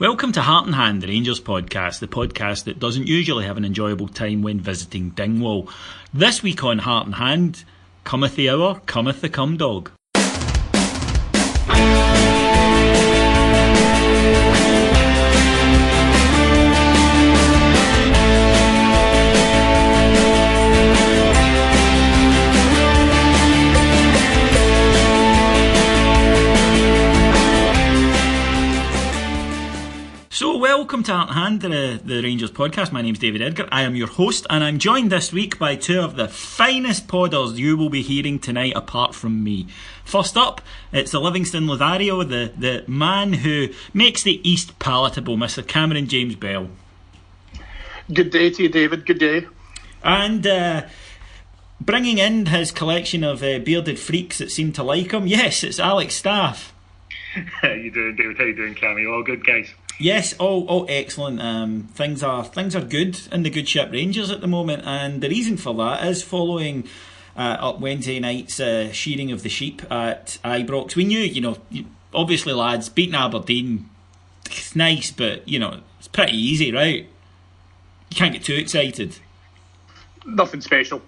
Welcome to Heart in Hand, the Rangers podcast, the podcast that doesn't usually have an enjoyable time when visiting Dingwall. This week on Heart in Hand, cometh the hour, cometh the cum dog. So welcome to Heart in Hand, the Rangers podcast. My name's David Edgar. I am your host, and I'm joined this week by two of the finest podders you will be hearing tonight apart from me. First up, it's the Livingston Lothario, the man who makes the East palatable, Mr. Cameron James Bell. Good day to you, David. Good day. And bringing in his collection of bearded freaks that seem to like him, yes, it's Alex Staff. How you doing, David? How you doing, Cammy? All good, guys? Yes, all excellent. Things are good in the good ship Rangers at the moment, and the reason for that is following up Wednesday night's shearing of the sheep at Ibrox. We knew, obviously, lads, beating Aberdeen, it's nice, but it's pretty easy, right? You can't get too excited. Nothing special.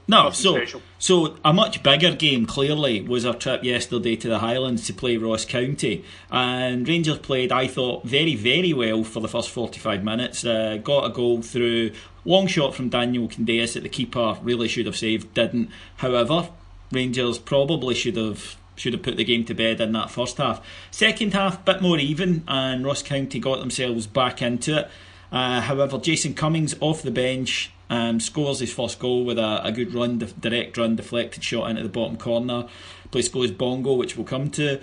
So a much bigger game, clearly, was our trip yesterday to the Highlands to play Ross County. And Rangers played, I thought, very, very well for the first 45 minutes. Got a goal through, long shot from Daniel Candeias that the keeper really should have saved, didn't. However, Rangers probably should have put the game to bed in that first half. Second half, bit more even, and Ross County got themselves back into it. However, Jason Cummings off the bench scores his first goal with a good run, direct run, deflected shot into the bottom corner. Place goes bongo, which we'll come to.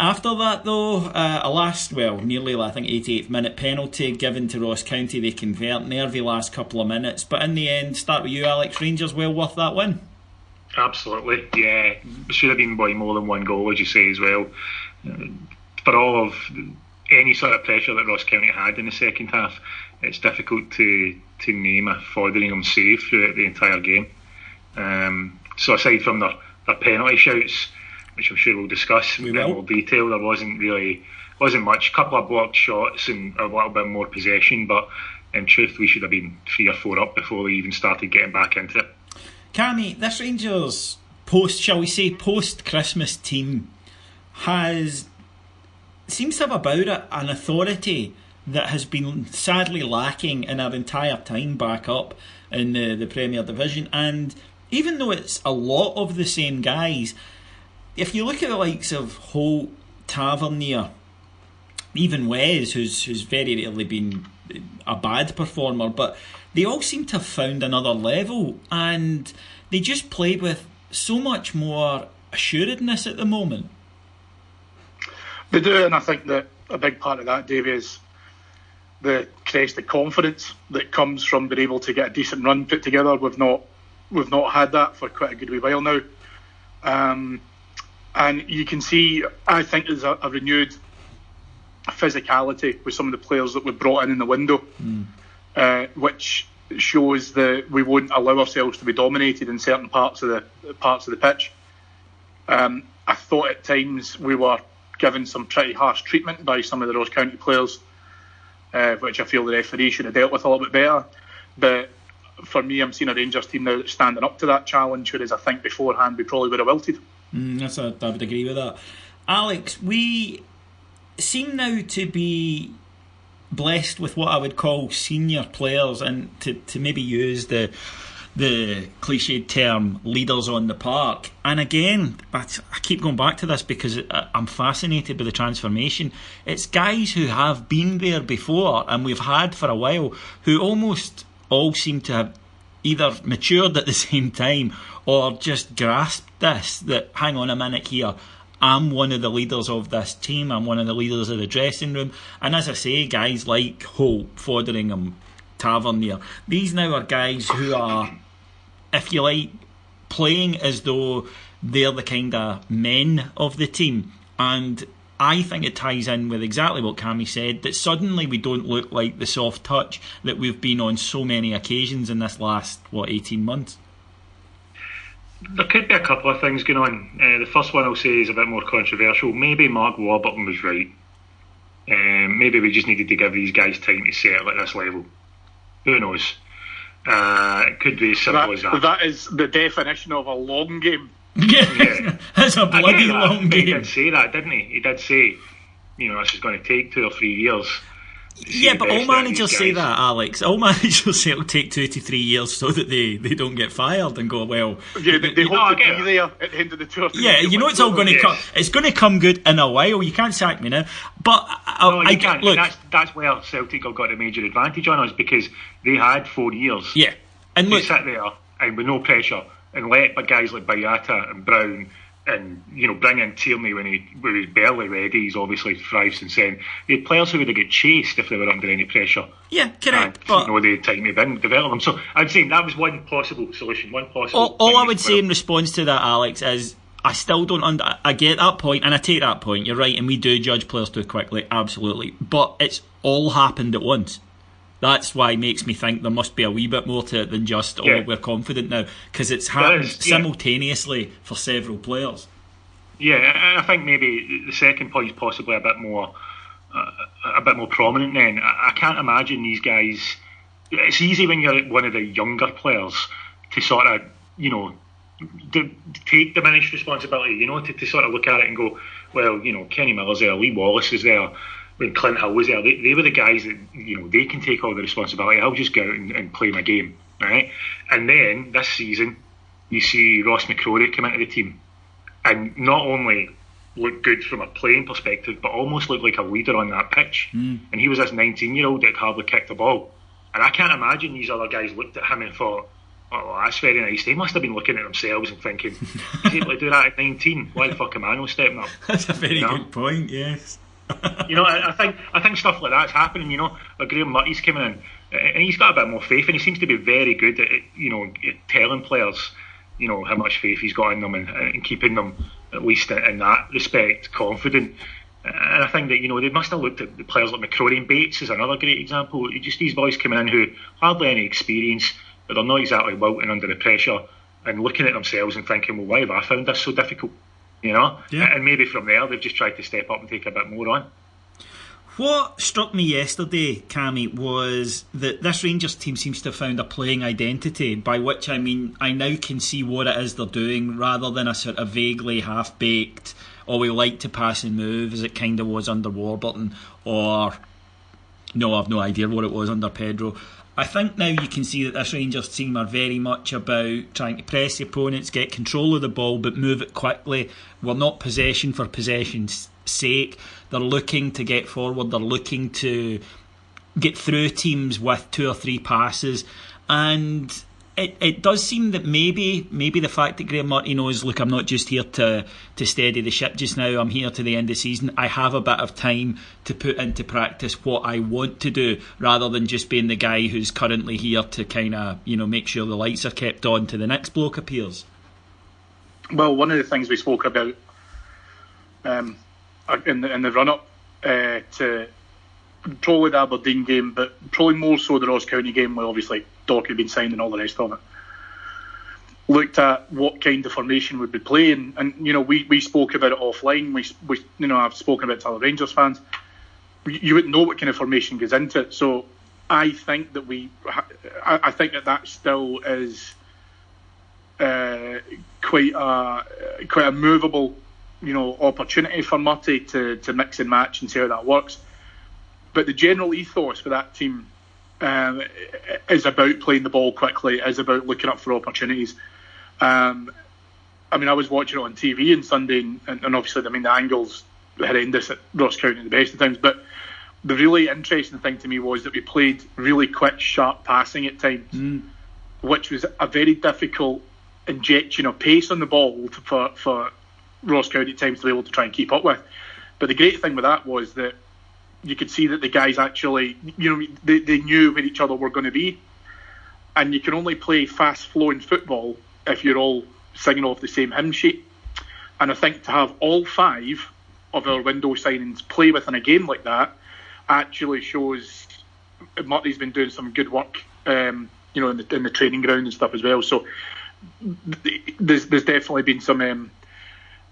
After that, though, nearly, I think, 88th minute penalty given to Ross County. They convert, nervy last couple of minutes, but in the end, start with you, Alex. Rangers well worth that win. Absolutely, yeah. Should have been by more than one goal, as you say, as well. For all of any sort of pressure that Ross County had in the second half, it's difficult to name a Fotheringham save throughout the entire game. So aside from their penalty shouts, which I'm sure we'll discuss in more detail, there wasn't much. A couple of blocked shots and a little bit more possession, but in truth we should have been 3 or 4 up before we even started getting back into it. Cammy, this Rangers post-Christmas team seems to have about it an authority that has been sadly lacking in our entire time back up in the Premier Division. And even though it's a lot of the same guys, if you look at the likes of Holt, Tavernier, even Wes, who's very rarely been a bad performer, but they all seem to have found another level, and they just play with so much more assuredness at the moment. They do, and I think that a big part of that, Davey, is the crest of confidence that comes from being able to get a decent run put together. We've not had that for quite a good wee while now, and you can see, I think there's a renewed physicality with some of the players that we've brought in the window, which shows that we won't allow ourselves to be dominated in certain parts of the pitch. I thought at times we were given some pretty harsh treatment by some of the Ross County players, which I feel the referee should have dealt with a little bit better. But for me, I'm seeing a Rangers team now that's standing up to that challenge, whereas I think beforehand we probably would have wilted. I would agree with that. Alex, we seem now to be blessed with what I would call senior players, and to maybe use the cliched term leaders on the park. And again, I keep going back to this because I'm fascinated by the transformation. It's guys who have been there before and we've had for a while, who almost all seem to have either matured at the same time or just grasped this, that hang on a minute here, I'm one of the leaders of this team, I'm one of the leaders of the dressing room. And as I say, guys like Holt, Fotheringham, Tavernier, these now are guys who are, if you like, playing as though they're the kind of men of the team. And I think it ties in with exactly what Cammy said, that suddenly we don't look like the soft touch that we've been on so many occasions in this last, 18 months. There could be a couple of things going on. The first one I'll say is a bit more controversial. Maybe Mark Warburton was right. Maybe we just needed to give these guys time to settle at this level. Who knows? It could be as simple as that. That is the definition of a long game. Yeah, that's a bloody long game. He did say that, didn't he? He did say, this is going to take 2 or 3 years. Yeah, but all managers say that, Alex. All managers say it'll take 2 to 3 years so that they don't get fired and go, well... Yeah, they hope to be there at the end of the 2 or 3 years. Yeah, it's all going to come. It's going to come good in a while. You can't sack me now. But you can't. Look, that's where Celtic have got a major advantage on us, because they had 4 years. Yeah. And look, sit there and with no pressure and let guys like Boyata and Brown and bring in Tierney when he was barely ready. He's obviously thrived since then. They had players who would have got chased if they were under any pressure. Yeah, correct. And, they had time to develop them. So I'd say that was one possible solution. All I would say in response to that, Alex, is I still don't I get that point, and I take that point. You're right, and we do judge players too quickly, absolutely. But it's all happened at once. That's why it makes me think there must be a wee bit more to it than just, we're confident now, because it's happened simultaneously for several players. Yeah, and I think maybe the second point is possibly a bit more prominent then. I can't imagine these guys... It's easy when you're one of the younger players to sort of, to take diminished responsibility, to sort of look at it and go, well, Kenny Miller's there, Lee Wallace is there, when Clint Hill was there, they were the guys that, they can take all the responsibility. I'll just go out and play my game, right? And then, this season, you see Ross McCrory come into the team and not only look good from a playing perspective, but almost look like a leader on that pitch. And he was this 19-year-old that hardly kicked the ball. And I can't imagine these other guys looked at him and thought, oh, that's very nice. They must have been looking at themselves and thinking, he's able to do that at 19. Why the fuck am I not stepping up? That's a very good point, yes. I think stuff like that's happening. Like Graeme Murty's coming in, and he's got a bit more faith, and he seems to be very good at telling players, how much faith he's got in them, and keeping them, at least in that respect, confident. And I think that they must have looked at the players like McCrory and Bates as another great example. Just these boys coming in who hardly any experience, but they're not exactly wilting under the pressure, and looking at themselves and thinking, well, why have I found this so difficult? Yeah. And maybe from there they've just tried to step up and take a bit more on. What struck me yesterday, Cammy, was that this Rangers team seems to have found a playing identity, by which I mean I now can see what it is they're doing, rather than a sort of vaguely half-baked, we like to pass and move, as it kind of was under Warburton, or no, I've no idea what it was under Pedro. I think now you can see that this Rangers team are very much about trying to press the opponents, get control of the ball, but move it quickly. We're not possession for possession's sake. They're looking to get forward. They're looking to get through teams with 2 or 3 passes. And it does seem that maybe the fact that Graeme Murty knows, look, I'm not just here to steady the ship just now, I'm here to the end of the season. I have a bit of time to put into practice what I want to do, rather than just being the guy who's currently here to kind of, make sure the lights are kept on till the next bloke appears. Well, one of the things we spoke about in the run-up to probably the Aberdeen game, but probably more so the Ross County game, where obviously Doc had been signed and all the rest of it, looked at what kind of formation would be playing, and we spoke about it offline. We I've spoken about it to other Rangers fans. You wouldn't know what kind of formation goes into it. So I think that I think that still is quite a movable opportunity for Murty to mix and match and see how that works. But the general ethos for that team is about playing the ball quickly, is about looking up for opportunities. I was watching it on TV on Sunday, and obviously, the angles were horrendous at Ross County at the best of times. But the really interesting thing to me was that we played really quick, sharp passing at times, which was a very difficult injection of pace on the ball for Ross County at times to be able to try and keep up with. But the great thing with that was that you could see that the guys actually, they knew where each other were going to be. And you can only play fast-flowing football if you're all singing off the same hymn sheet. And I think to have all 5 of our window signings play within a game like that actually shows Murty's been doing some good work, in the training ground and stuff as well. So there's definitely been some,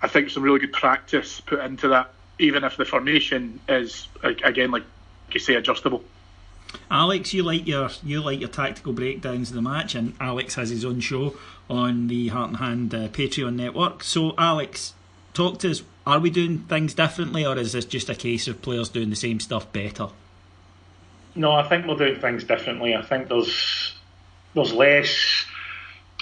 I think, some really good practice put into that. even if the formation is, again, like you say, adjustable. Alex, you like your tactical breakdowns of the match, and Alex has his own show on the Heart and Hand Patreon network. So, Alex, talk to us. Are we doing things differently, or is this just a case of players doing the same stuff better? No, I think we're doing things differently. I think there's less,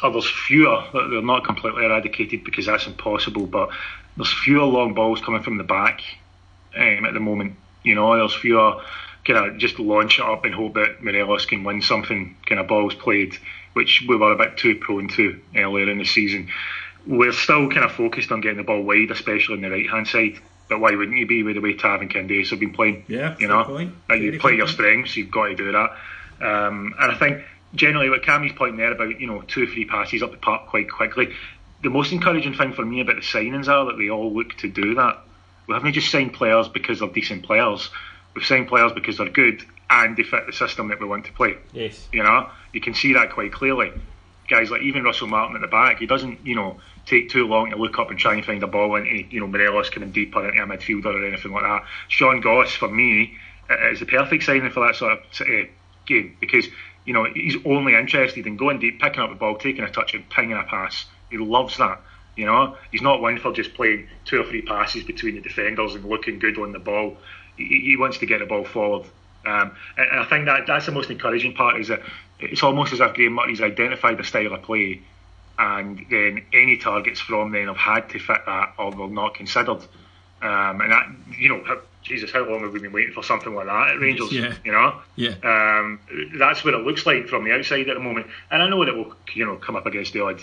or there's fewer. They're not completely eradicated because that's impossible, but there's fewer long balls coming from the back at the moment. There's fewer kind of just launch it up and hope that Morelos can win something kind of balls played, which we were a bit too prone to earlier in the season. We're still kind of focused on getting the ball wide, especially on the right hand side. But why wouldn't you be with the way Tav and Candace have been playing? Yeah, point. You play your strengths, you've got to do that. And I think generally what Cammy's pointing there about 2 or 3 passes up the park quite quickly. The most encouraging thing for me about the signings are that they all look to do that. We haven't just signed players because they're decent players. We've signed players because they're good and they fit the system that we want to play. Yes. You can see that quite clearly. Guys like even Russell Martin at the back, he doesn't, take too long to look up and try and find a ball into, Morelos coming deeper into a midfielder or anything like that. Sean Goss, for me, is the perfect signing for that sort of game because, he's only interested in going deep, picking up the ball, taking a touch and pinging a pass. He loves that. He's not one for just playing 2 or 3 passes between the defenders and looking good on the ball. He wants to get the ball forward. And I think that's the most encouraging part, is that it's almost as if Graeme Murty's identified the style of play, and then any targets from then have had to fit that or were not considered. And that, Jesus, how long have we been waiting for something like that at Rangers? Yeah. That's what it looks like from the outside at the moment. And I know that we'll, come up against the odd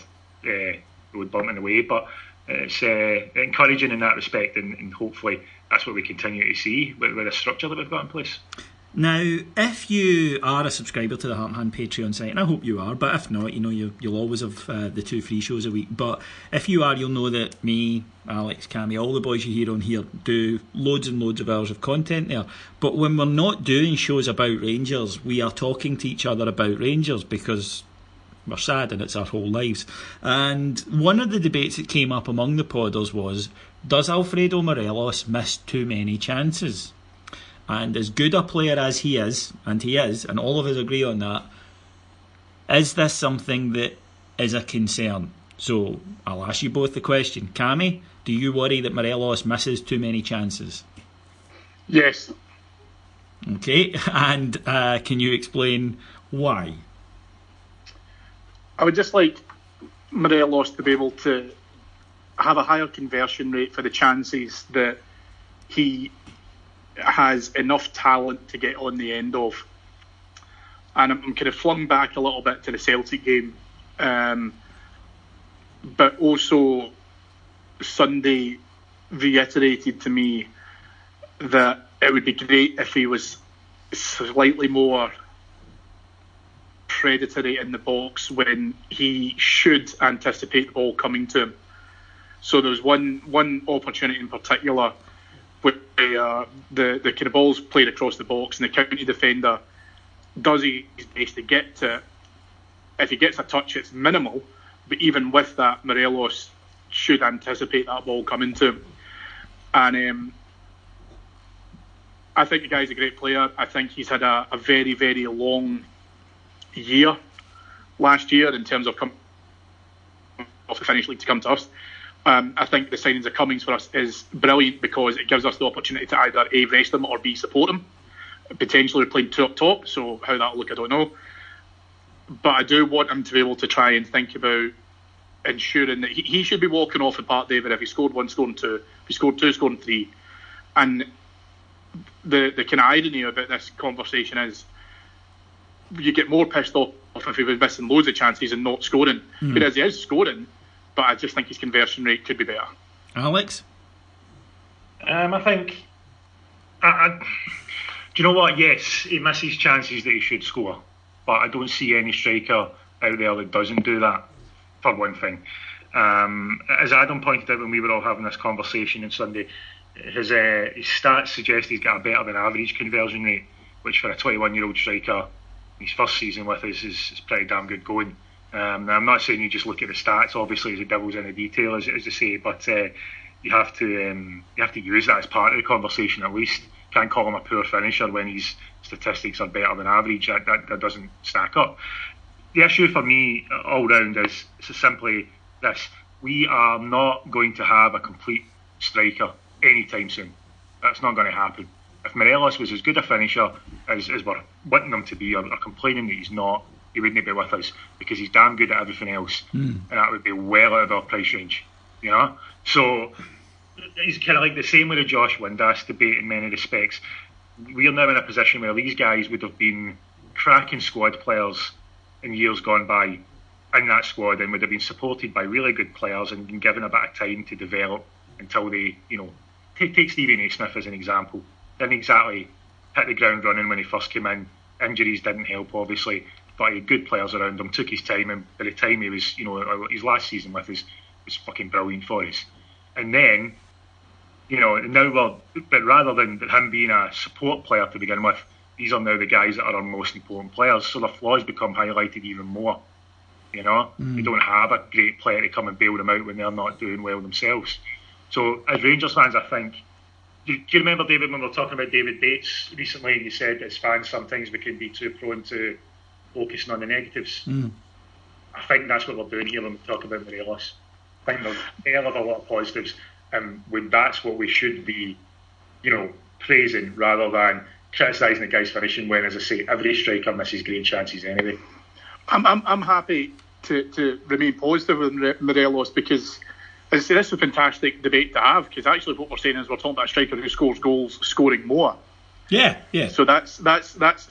road bump in the way, but it's encouraging in that respect, and hopefully that's what we continue to see with the structure that we've got in place. Now, if you are a subscriber to the Heart and Hand Patreon site, and I hope you are, but if not, you'll always have the 2 free shows a week. But if you are, you'll know that me, Alex, Cammy, all the boys you hear on here do loads and loads of hours of content there. But when we're not doing shows about Rangers, we are talking to each other about Rangers because we're sad and it's our whole lives. And one of the debates that came up among the podders was, does Alfredo Morelos miss too many chances? And as good a player as he is, and all of us agree on that, is this something that is a concern? So I'll ask you both the question. Cammy, do you worry that Morelos misses too many chances? Yes. Okay, and can you explain why? I would just like Morelos to be able to have a higher conversion rate for the chances that he has enough talent to get on the end of. And I'm kind of flung back a little bit to the Celtic game, but also Sunday reiterated to me that it would be great if he was slightly more predatory in the box when he should anticipate the ball coming to him. So there was one opportunity in particular where the kind of ball's played across the box and the county defender does his best to get to it. If he gets a touch, it's minimal, but even with that, Morelos should anticipate that ball coming to him. And I think the guy's a great player. I think he's had a very, very long year last year in terms of coming off the Finnish league to come to us. I think the signings of Cummings for us is brilliant because it gives us the opportunity to either A, rest him or B, support him. Potentially we're playing 2 up top, so how that'll look I don't know. But I do want him to be able to try and think about ensuring that he should be walking off at Park David if he scored 1, scoring 2, if he scored 2, scoring 3. And the kind of irony about this conversation is you get more pissed off if he was missing loads of chances and not scoring. Whereas he is scoring, but I just think his conversion rate could be better. Alex? I think... do you know what? Yes, he misses chances that he should score, but I don't see any striker out there that doesn't do that, for one thing. As Adam pointed out when we were all having this conversation on Sunday, his stats suggest he's got a better than average conversion rate, which for a 21-year-old striker, his first season with us is pretty damn good going. Now, I'm not saying you just look at the stats, obviously, as the devil's in the detail, as they say, but you have to use that as part of the conversation at least. Can't call him a poor finisher when his statistics are better than average. That doesn't stack up. The issue for me all round is simply this: we are not going to have a complete striker anytime soon. That's not going to happen. If Morelos was as good a finisher as we're wanting him to be, or complaining that he's not, he wouldn't be with us, because he's damn good at everything else, and that would be well out of our price range, you know. So he's kind of like the same with the Josh Windass debate in many respects. We're now in a position where these guys would have been cracking squad players in years gone by in that squad, and would have been supported by really good players and been given a bit of time to develop until they, you know, take Stevie Naismith as an example. Didn't exactly hit the ground running when he first came in. Injuries didn't help, obviously, but he had good players around him, took his time, and by the time he was, you know, his last season with us was fucking brilliant for us. And then, you know, but rather than him being a support player to begin with, these are now the guys that are our most important players, so their flaws become highlighted even more. You know, they don't have a great player to come and bail them out when they're not doing well themselves. So as Rangers fans, I think, do you remember, David, when we were talking about David Bates recently, you said as fans sometimes we can be too prone to focusing on the negatives. I think that's what we're doing here when we talk about Morelos. I think there's a lot of positives, and when that's what we should be, you know, praising rather than criticising the guy's finishing, when, as I say, every striker misses great chances anyway. I'm happy to remain positive with Morelos, because, as I say, this is a fantastic debate to have, because actually what we're saying is we're talking about a striker who scores goals scoring more. Yeah. So that's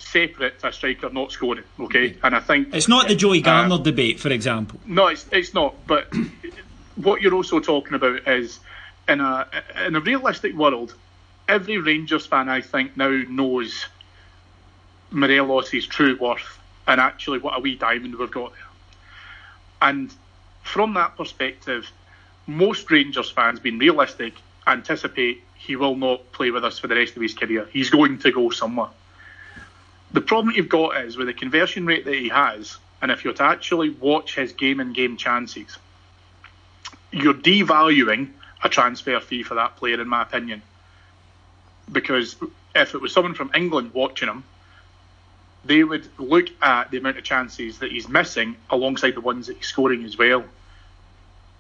separate to a striker not scoring, okay? And I think it's not the Joey Garner debate, for example. No, it's not. But what you're also talking about is, in a realistic world, every Rangers fan, I think, now knows Morelos' true worth and actually what a wee diamond we've got there. And from that perspective, most Rangers fans, being realistic, anticipate he will not play with us for the rest of his career. He's going to go somewhere. The problem you've got is, with the conversion rate that he has, and if you're to actually watch his game-in-game chances, you're devaluing a transfer fee for that player, in my opinion. Because if it was someone from England watching him, they would look at the amount of chances that he's missing alongside the ones that he's scoring as well.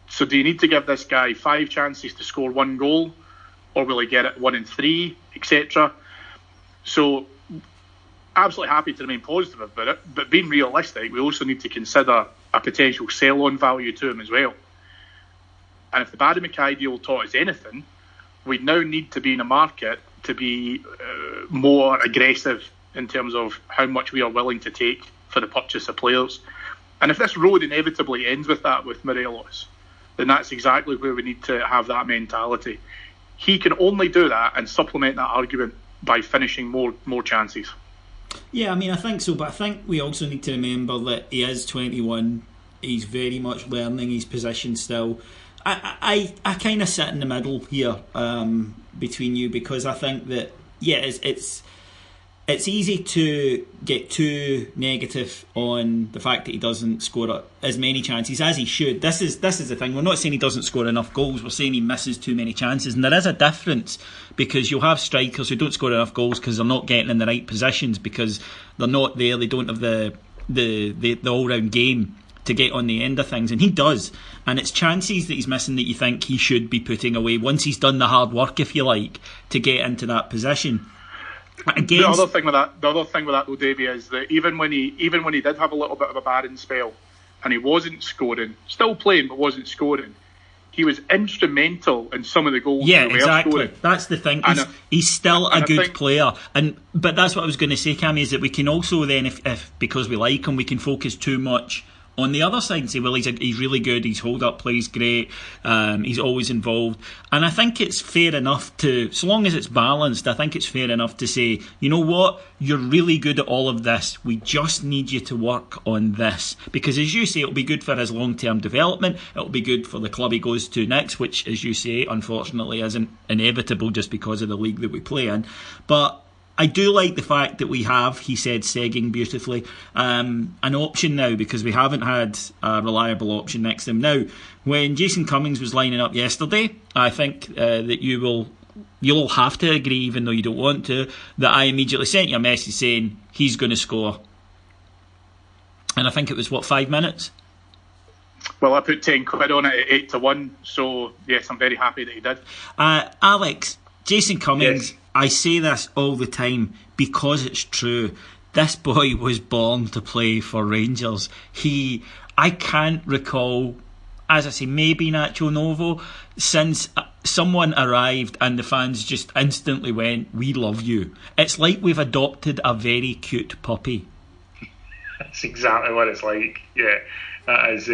So do you need to give this guy 5 chances to score 1 goal, or will he get it 1 in 3, etc.? So absolutely happy to remain positive about it, but being realistic, we also need to consider a potential sell-on value to him as well. And if the Barry Mackay deal taught us anything, we now need to be in a market to be more aggressive in terms of how much we are willing to take for the purchase of players. And if this road inevitably ends with that, with Morelos, then that's exactly where we need to have that mentality. He can only do that and supplement that argument by finishing more chances. Yeah, I mean, I think so, but I think we also need to remember that he is 21. He's very much learning his position still. I kind of sit in the middle here between you, because I think that, yeah, it's easy to get too negative on the fact that he doesn't score as many chances as he should. This is the thing. We're not saying he doesn't score enough goals. We're saying he misses too many chances, and there is a difference, because you'll have strikers who don't score enough goals because they're not getting in the right positions, because they're not there. They don't have the all-round game to get on the end of things, and he does. And it's chances that he's missing that you think he should be putting away once he's done the hard work, if you like, to get into that position. The other thing with that, though, Davey, is that even when he did have a little bit of a barren spell and he wasn't scoring, still playing but wasn't scoring, he was instrumental in some of the goals. Yeah, exactly. Scoring. That's the thing. He's still a good player, but that's what I was going to say, Cammy, is that we can also then, if because we like him, we can focus too much on the other side and say, well, he's really good, his hold-up play's great, he's always involved. And I think it's fair enough to, so long as it's balanced, I think it's fair enough to say, you know what, you're really good at all of this, we just need you to work on this. Because, as you say, it'll be good for his long-term development, it'll be good for the club he goes to next, which, as you say, unfortunately isn't inevitable just because of the league that we play in. But I do like the fact that we have, he said, Segging beautifully, an option now, because we haven't had a reliable option next to him. Now, when Jason Cummings was lining up yesterday, I think that you'll have to agree, even though you don't want to, that I immediately sent you a message saying he's going to score. And I think it was, 5 minutes? Well, I put 10 quid on it at 8-1, so yes, I'm very happy that he did. Alex, Jason Cummings, yes. I say this all the time because it's true. This boy was born to play for Rangers. I can't recall, as I say, maybe Nacho Novo, since someone arrived and the fans just instantly went, "We love you." It's like we've adopted a very cute puppy. That's exactly what it's like. Yeah, that is.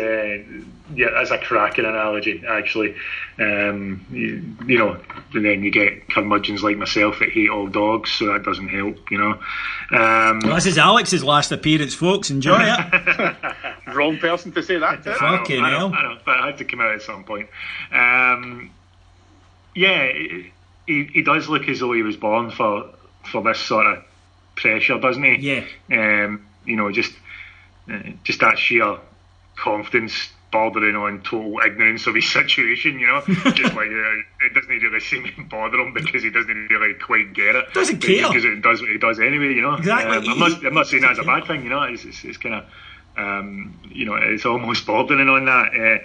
That's a cracking analogy, actually. You know, and then you get curmudgeons like myself that hate all dogs, so that doesn't help. You know. Well, this is Alex's last appearance, folks. Enjoy it. Wrong person to say that to. Fucking hell. I know, but I had to come out at some point. He does look as though he was born for this sort of pressure, doesn't he? Yeah. You know, just that sheer confidence bordering on total ignorance of his situation, you know. Just like it doesn't really seem to bother him because he doesn't really quite get it. Doesn't care. Because it does what he does anyway, you know. Exactly. I'm not saying that's a bad thing, you know. It's kind of, you know, it's almost bordering on that.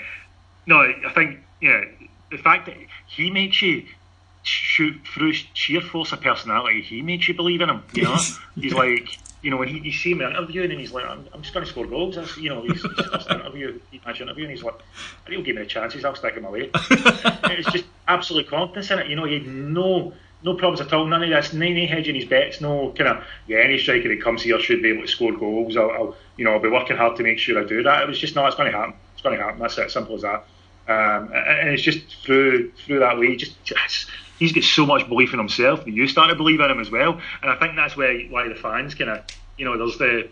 No, I think, the fact that he makes you shoot through sheer force of personality, he makes you believe in him, you know. He's like, you know, when you see him interviewing and he's like, I'm just going to score goals. That's, you know, he's first match interview, and he's like, he'll give me the chances, I'll stick him away. It's just absolute confidence in it, you know. He had no problems at all, none of this, no hedging his bets, no kind of, any striker that comes here should be able to score goals. I'll be working hard to make sure I do that. It was just, no, it's going to happen. It's going to happen. That's it, simple as that. And it's just through that way, he's got so much belief in himself that you start to believe in him as well. And I think that's why the fans kind of, you know, there's the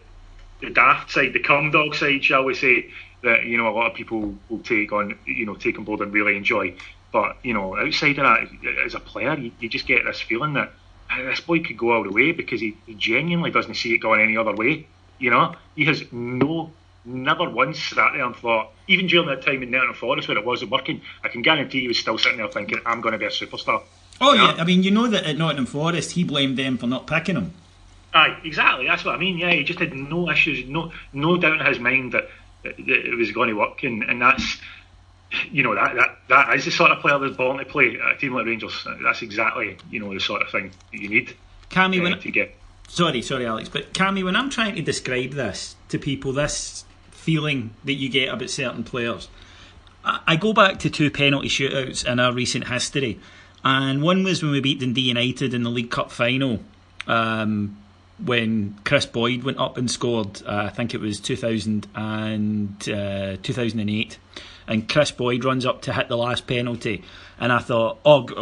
daft side, the cum dog side, shall we say, that, you know, a lot of people will take on board and really enjoy. But, you know, outside of that, as a player, you just get this feeling that this boy could go all the way because he genuinely doesn't see it going any other way. You know, he has never once sat there and thought, even during that time in Nottingham Forest where it wasn't working, I can guarantee he was still sitting there thinking, I'm going to be a superstar. Oh, yeah. I mean, you know that at Nottingham Forest, he blamed them for not picking him. Aye, exactly. That's what I mean. Yeah, he just had no issues, no doubt in his mind that it was going to work, and that's, you know, that is the sort of player that's born to play at a team like Rangers. That's exactly, you know, the sort of thing that you need to get. Sorry, Alex, but Cammy, when I'm trying to describe this to people, this feeling that you get about certain players, I go back to 2 penalty shootouts in our recent history, and one was when we beat Dundee United in the League Cup final, when Chris Boyd went up and scored. I think it was 2008, and Chris Boyd runs up to hit the last penalty, and I thought,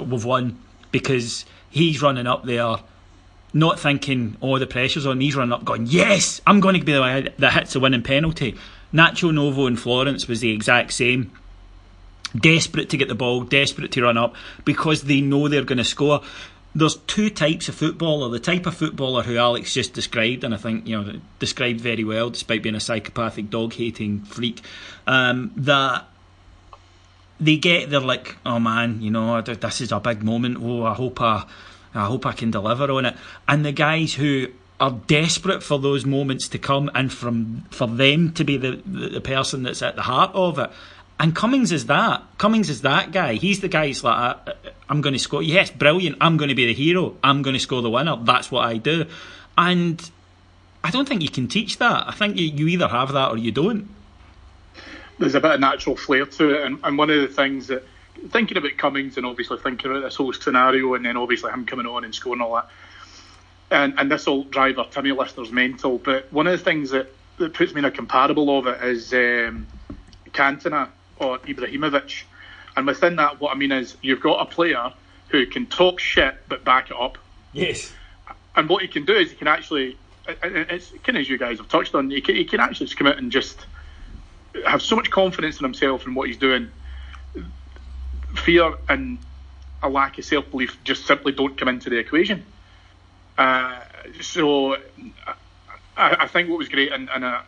we've won, because he's running up there not thinking, the pressure's on. He's running up going, yes, I'm going to be the one that hits the winning penalty. Nacho Novo in Florence was the exact same. Desperate to get the ball, desperate to run up, because they know they're going to score. There's 2 types of footballer. The type of footballer who Alex just described, and I think, you know, described very well, despite being a psychopathic, dog-hating freak, that they're like, oh man, you know, this is a big moment. I hope I can deliver on it. And the guys who are desperate for those moments to come, and for them to be the person that's at the heart of it. And Cummings is that. Cummings is that guy. He's the guy who's like, I'm going to score. Yes, brilliant. I'm going to be the hero. I'm going to score the winner. That's what I do. And I don't think you can teach that. I think you either have that or you don't. There's a bit of natural flair to it. And one of the things that, thinking about Cummings and obviously thinking about this whole scenario, and then obviously him coming on and scoring all that, and this will drive our Timmy listeners mental, but one of the things that puts me in a comparable of it is Cantona or Ibrahimovic. And within that, what I mean is, you've got a player who can talk shit but back it up. Yes. And what he can do is he can actually, it's kind of as you guys have touched on, he can actually just come out and just have so much confidence in himself and what he's doing. Fear and a lack of self-belief just simply don't come into the equation. So I think what was great, and I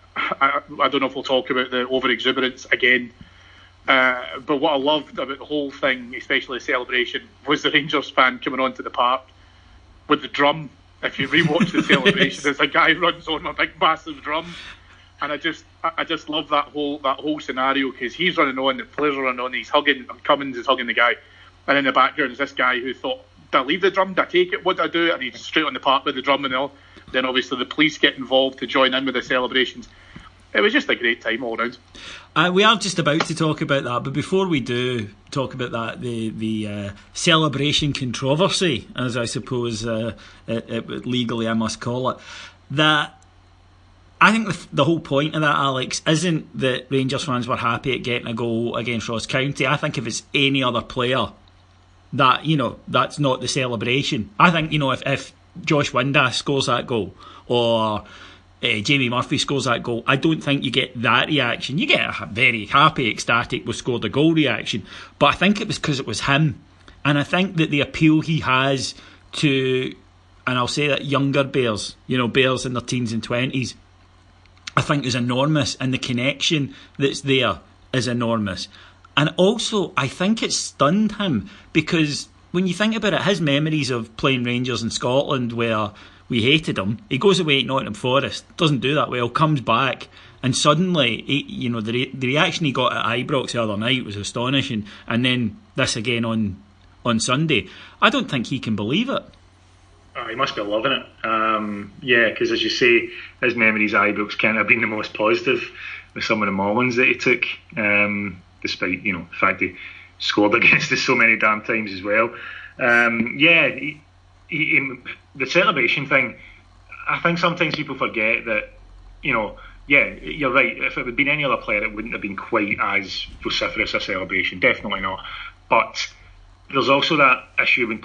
don't know if we'll talk about the over exuberance again, but what I loved about the whole thing, especially the celebration, was the Rangers fan coming onto the park with the drum. If you rewatch the celebration, there's a guy runs on a big massive drum, and I just love that whole scenario, because he's running on, the players are running on, he's hugging, Cummings is hugging the guy, and in the background is this guy who thought, did I leave the drum? Did I take it? What did I do? And he's straight on the park with the drum and all. Then obviously the police get involved to join in with the celebrations. It was just a great time all round. We are just about to talk about that, but before we do talk about that, the celebration controversy, as I suppose legally I must call it, that I think the whole point of that, Alex, isn't that Rangers fans were happy at getting a goal against Ross County. I think if it's any other player, that, that's not the celebration. I think, if Josh Windass scores that goal, or Jamie Murphy scores that goal, I don't think you get that reaction. You get a very happy, ecstatic, we scored a goal reaction. But I think it was because it was him. And I think that the appeal he has to, and I'll say that younger Bears, Bears in their teens and 20s, I think is enormous. And the connection that's there is enormous. And also, I think it stunned him, because when you think about it, his memories of playing Rangers in Scotland, where we hated him, he goes away at Nottingham Forest, doesn't do that well, comes back, and suddenly, the reaction he got at Ibrox the other night was astonishing, and then this again on Sunday. I don't think he can believe it. Oh, he must be loving it. Because as you say, his memories at Ibrox can't have been the most positive, with some of the maulings that he took. Despite the fact he scored against us so many damn times as well. The celebration thing, I think sometimes people forget that, you're right, if it had been any other player it wouldn't have been quite as vociferous a celebration, definitely not. But there's also that issue when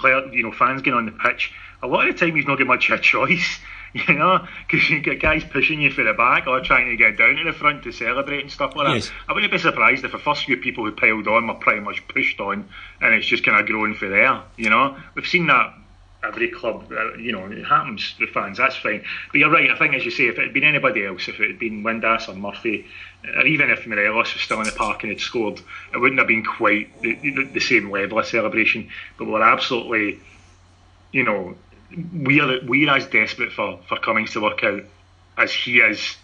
fans get on the pitch, a lot of the time he's not got much of a choice. Because you get guys pushing you for the back or trying to get down to the front to celebrate and stuff like that. Yes. I wouldn't be surprised if the first few people who piled on were pretty much pushed on, and it's just kind of growing for there. We've seen that every club. It happens with fans. That's fine. But you're right. I think, as you say, if it had been anybody else, if it had been Windass or Murphy, or even if Morelos was still in the park and had scored, it wouldn't have been quite the same level of celebration. But we're absolutely, we're as desperate for Cummings to work out as he is,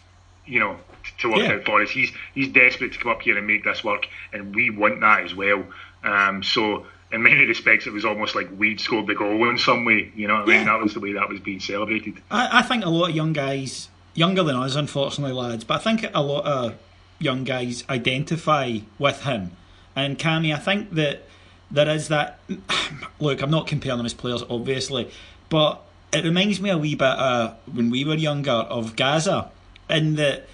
to work out for us. He's desperate to come up here and make this work, and we want that as well. So in many respects, it was almost like we'd scored the goal in some way. That was the way that was being celebrated. I think a lot of young guys, younger than us, unfortunately, lads, but I think a lot of young guys identify with him. And Cammy, I think that there is that. Look, I'm not comparing them as players, obviously, but it reminds me a wee bit when we were younger of Gaza, in that,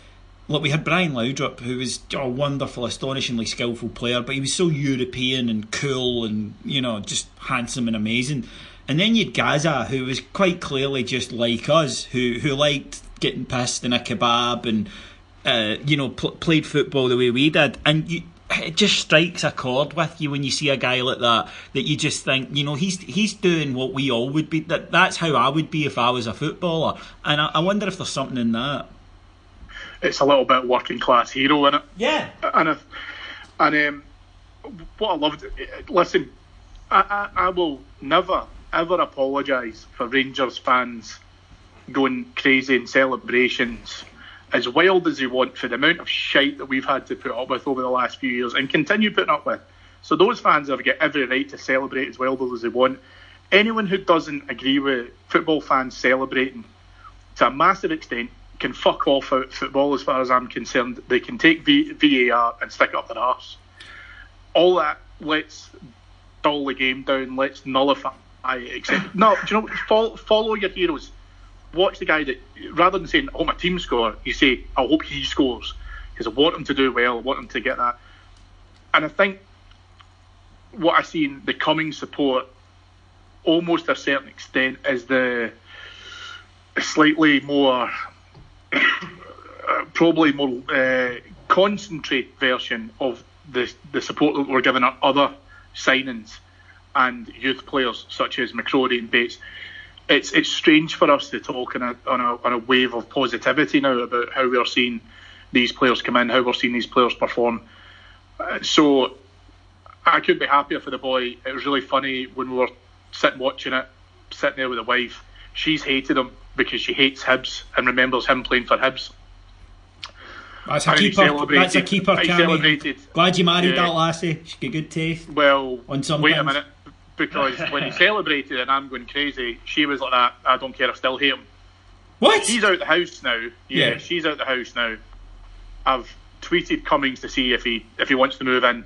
look, we had Brian Laudrup, who was a wonderful, astonishingly skillful player, but he was so European and cool and, just handsome and amazing. And then you had Gaza, who was quite clearly just like us, who liked getting pissed in a kebab and, played football the way we did. And it just strikes a chord with you when you see a guy like that you just think, he's doing what we all would be. That's how I would be if I was a footballer. And I wonder if there's something in that. It's a little bit working class hero in it. Yeah. And what I loved, listen, I will never ever apologise for Rangers fans going crazy in celebrations, as wild as they want, for the amount of shite that we've had to put up with over the last few years and continue putting up with. So those fans have got every right to celebrate as wild as they want. Anyone who doesn't agree with football fans celebrating to a massive extent can fuck off out football, as far as I'm concerned. They can take VAR and stick it up their arse. All that, let's dull the game down, let's nullify it. No, do you know what? Follow your heroes. Watch the guy that, rather than saying, my team score, you say, I hope he scores, because I want him to do well, I want him to get that. And I think what I see in the Cummings support, almost to a certain extent, is the slightly more, probably more concentrate version of the support that we're giving our other signings and youth players such as McCrory and Bates. it's strange for us to talk on a wave of positivity now about how we're seeing these players come in, how we're seeing these players perform. So I couldn't be happier for the boy. It was really funny when we were sitting watching it, sitting there with the wife. She's hated him because she hates Hibs and remembers him playing for Hibs. That's a keeper. That's a keeper, Cammy. Celebrated. Glad you married that lassie. She's got good taste. Well, on some wait things. a minute. Because when he celebrated and I'm going crazy, she was like that. I don't care, I still hate him. What? She's out the house now. Yeah, she's out the house now. I've tweeted Cummings to see if he wants to move in.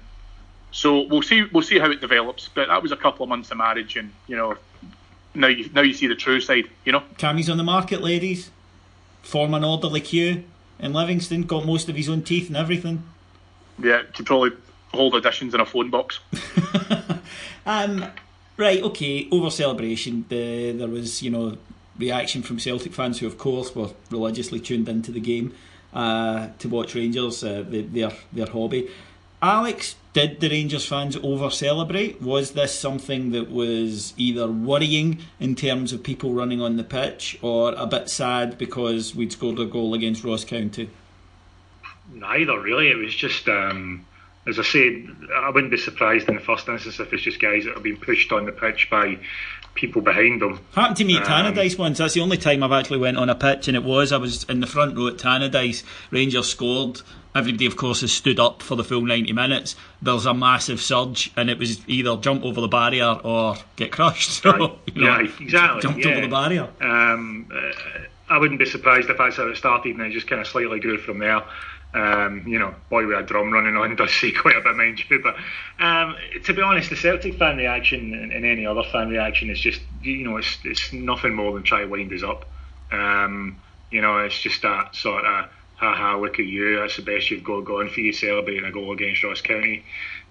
So we'll see how it develops. But that was a couple of months of marriage, and now you see the true side. Cammy's on the market, ladies. Form an orderly queue in Livingston. Got most of his own teeth and everything. Yeah, could probably hold auditions in a phone box. Right, okay, over celebration. There was, reaction from Celtic fans who, of course, were religiously tuned into the game to watch Rangers, their hobby. Alex, did the Rangers fans over celebrate? Was this something that was either worrying in terms of people running on the pitch, or a bit sad because we'd scored a goal against Ross County? Neither, really. It was just, as I said, I wouldn't be surprised in the first instance if it's just guys that have been pushed on the pitch by people behind them. Happened to me at Tannadice once. That's the only time I've actually went on a pitch, and I was in the front row at Tannadice. Rangers scored. Everybody, of course, has stood up for the full 90 minutes. There's a massive surge, and it was either jump over the barrier or get crushed. So, exactly. Jumped over the barrier. I wouldn't be surprised if that's how it started, and it just kind of slightly grew from there. Boy with a drum running on does see quite a bit, mind you. But to be honest, the Celtic fan reaction and any other fan reaction is just, it's nothing more than try to wind us up. It's just that sort of, haha, look at you, that's the best you've got going for you, celebrating a goal against Ross County.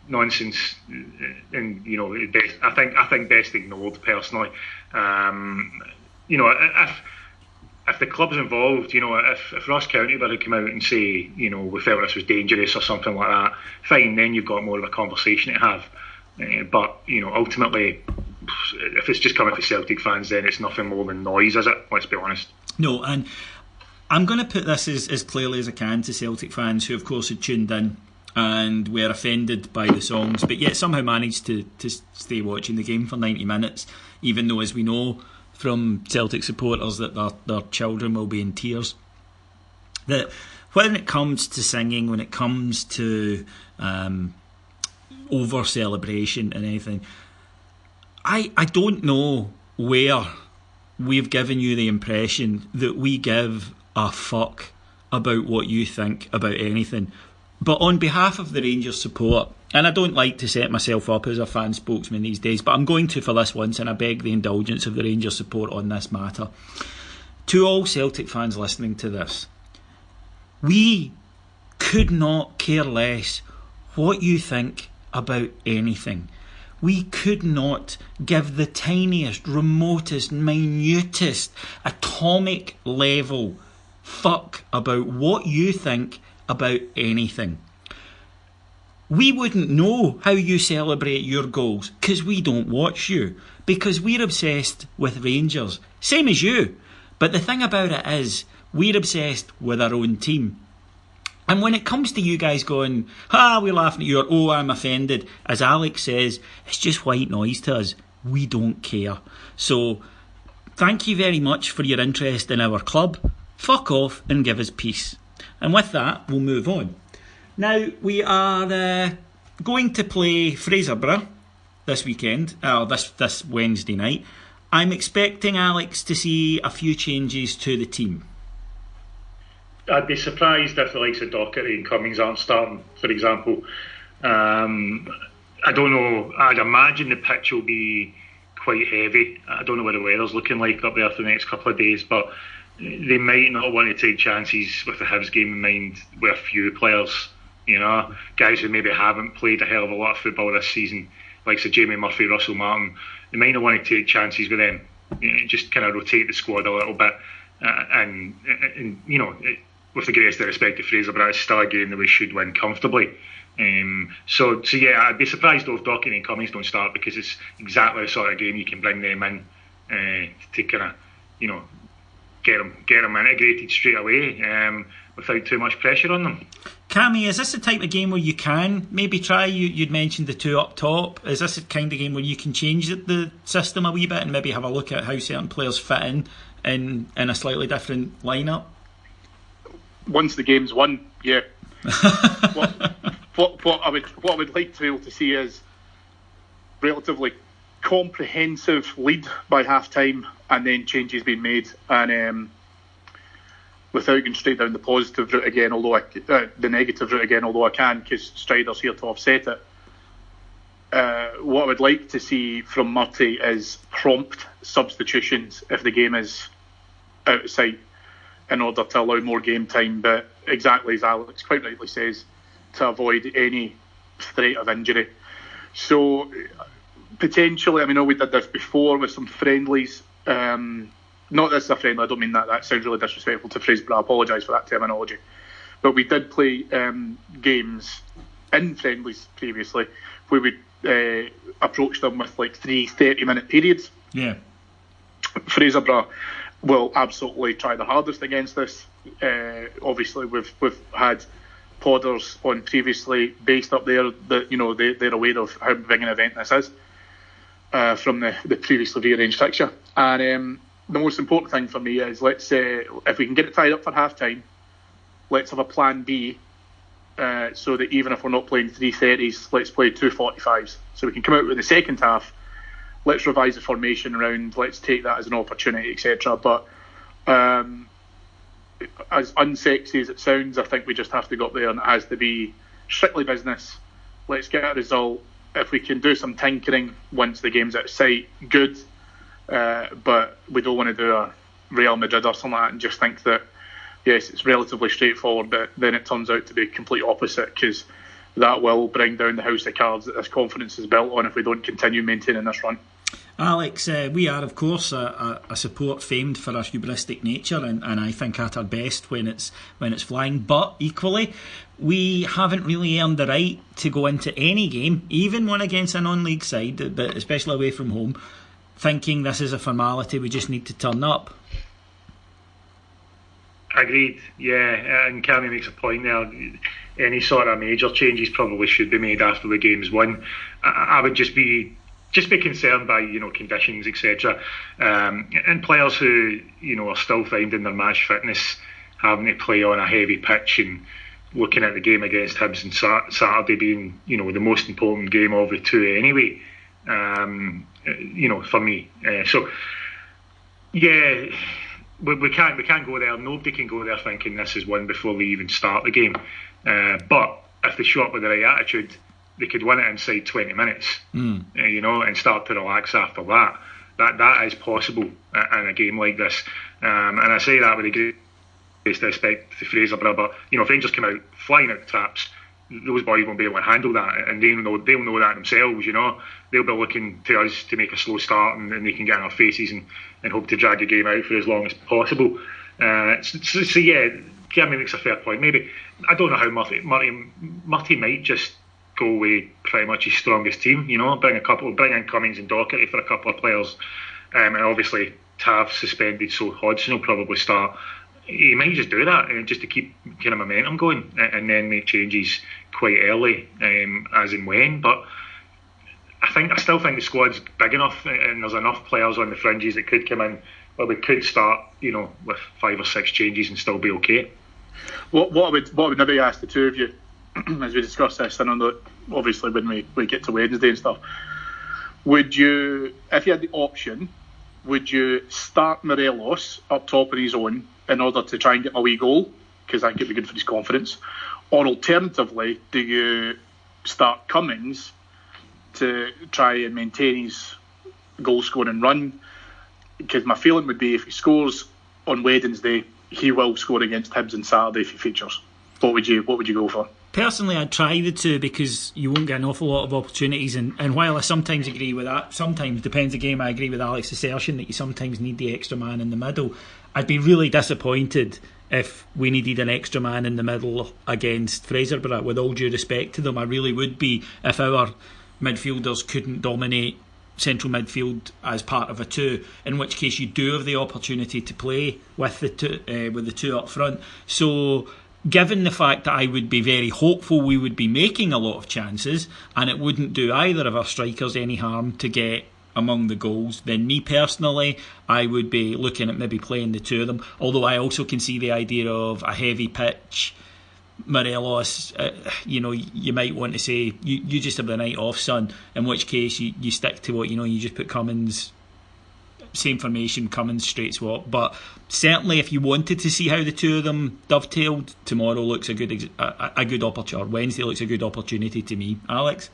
Nonsense, and I think best ignored personally. If the club's involved, if Ross County were to come out and say, we felt this was dangerous or something like that, fine, then you've got more of a conversation to have. But ultimately, if it's just coming from Celtic fans, then it's nothing more than noise, is it? Let's be honest. No, and I'm going to put this as clearly as I can to Celtic fans who, of course, had tuned in and were offended by the songs, but yet somehow managed to stay watching the game for 90 minutes, even though, as we know from Celtic supporters, that their children will be in tears. That when it comes to singing, when it comes to over celebration and anything, I don't know where we've given you the impression that we give a fuck about what you think about anything. But on behalf of the Rangers support, and I don't like to set myself up as a fan spokesman these days, but I'm going to for this once, and I beg the indulgence of the Rangers support on this matter. To all Celtic fans listening to this, we could not care less what you think about anything. We could not give the tiniest, remotest, minutest, atomic level fuck about what you think about anything. We wouldn't know how you celebrate your goals because we don't watch you, because we're obsessed with Rangers, same as you. But the thing about it is, we're obsessed with our own team. And when it comes to you guys going, we're laughing at you, or oh, I'm offended, as Alex says, it's just white noise to us. We don't care. So thank you very much for your interest in our club. Fuck off and give us peace. And with that, we'll move on. Now, we are going to play Fraserburgh this weekend, this Wednesday night. I'm expecting, Alex, to see a few changes to the team. I'd be surprised if the likes of Docherty and Cummings aren't starting, for example. I don't know. I'd imagine the pitch will be quite heavy. I don't know what the weather's looking like up there for the next couple of days, but they might not want to take chances with the Hibs game in mind with a few players, guys who maybe haven't played a hell of a lot of football this season, like Jamie Murphy, Russell Martin. They might not want to take chances with them. Just kind of rotate the squad a little bit, and with the greatest of respect to Fraserburgh, it's still a game that we should win comfortably. So yeah, I'd be surprised though if Docherty and Cummings don't start, because it's exactly the sort of game you can bring them in to kind of, get them integrated straight away without too much pressure on them. Cammy, is this the type of game where you can maybe try? You'd mentioned the two up top. Is this the kind of game where you can change the system a wee bit and maybe have a look at how certain players fit in a slightly different lineup? Once the game's won, yeah. what I would like to be able to see is relatively comprehensive lead by half time, and then changes being made, and without going straight down the positive route again, the negative route again, although I can, because Strider's here to offset it. What I would like to see from Murty is prompt substitutions if the game is out of sight, in order to allow more game time, but exactly as Alex quite rightly says, to avoid any threat of injury. So potentially, I know we did this before with some friendlies. Not this is a friendly, I don't mean that. That sounds really disrespectful to Fraserburgh. I apologise for that terminology. But we did play games in friendlies previously where we approached them with like 3 30-minute periods. Yeah. Fraserburgh will absolutely try their hardest against this. Obviously, we've had podders on previously based up there that they're aware of how big an event this is from the previously rearranged fixture. And the most important thing for me is, let's say, if we can get it tied up for half time, let's have a plan B, so that even if we're not playing 3:30s, let's play 2:45s, so we can come out with the second half. Let's revise the formation around, let's take that as an opportunity, etc. But as unsexy as it sounds, I think we just have to go up there and it has to be strictly business. Let's get a result. If we can do some tinkering once the game's out of sight, good. But we don't want to do a Real Madrid or something like that and just think that, yes, it's relatively straightforward, but then it turns out to be complete opposite, because that will bring down the house of cards that this confidence is built on if we don't continue maintaining this run. Alex, we are of course a support famed for our hubristic nature, and I think at our best when it's flying, but equally we haven't really earned the right to go into any game, even one against a non-league side, but especially away from home, thinking this is a formality, we just need to turn up. Agreed, yeah, and Cammy makes a point there. Any sort of major changes probably should be made after the game's won. I would just be concerned by conditions, etc. And players who are still finding their match fitness, having to play on a heavy pitch, and looking at the game against Hibs on Saturday being the most important game of the two anyway. For me, so yeah. We can't go there. Nobody can go there thinking this is won before they even start the game. But if they show up with the right attitude, they could win it inside 20 minutes. And start to relax after that. That is possible in a game like this. And I say that with the greatest respect to Fraserburgh. But if Rangers come out flying out the traps, those boys won't be able to handle that, and they'll know that themselves. They'll be looking to us to make a slow start, and they can get in our faces and hope to drag the game out for as long as possible. So yeah, Cammy makes a fair point. Maybe, I don't know how Murty might just go with pretty much his strongest team. Bring in Cummings and Doherty for a couple of players, and obviously Tav suspended, so Hodgson will probably start. He might just do that just to keep kind of momentum going, and then make changes quite early, as and when. But I still think the squad's big enough, and there's enough players on the fringes that could come in where we could start, with 5 or 6 changes and still be okay. What I would maybe ask the two of you as we discuss this, and I know that obviously when we get to Wednesday and stuff, would you, if you had the option, would you start Morelos up top on his own in order to try and get a wee goal, because that could be good for his confidence? Or alternatively, do you start Cummings to try and maintain his goal scoring run? Because my feeling would be if he scores on Wednesday, he will score against Hibs on Saturday if he features. What would you go for? Personally, I'd try the two, because you won't get an awful lot of opportunities, and while I sometimes agree with that, sometimes, depends the game, I agree with Alex's assertion that you sometimes need the extra man in the middle. I'd be really disappointed if we needed an extra man in the middle against Fraserburgh, with all due respect to them. I really would be, if our midfielders couldn't dominate central midfield as part of a two, in which case you do have the opportunity to play with the two up front. So given the fact that I would be very hopeful we would be making a lot of chances, and it wouldn't do either of our strikers any harm to get among the goals, then me personally, I would be looking at maybe playing the two of them. Although I also can see the idea of a heavy pitch, Morelos, you might want to say you just have the night off, son, in which case you stick to what you just put Cummings, same formation, Cummings straight swap. But certainly if you wanted to see how the two of them dovetailed, tomorrow looks a good opportunity, or Wednesday looks a good opportunity to me. Alex?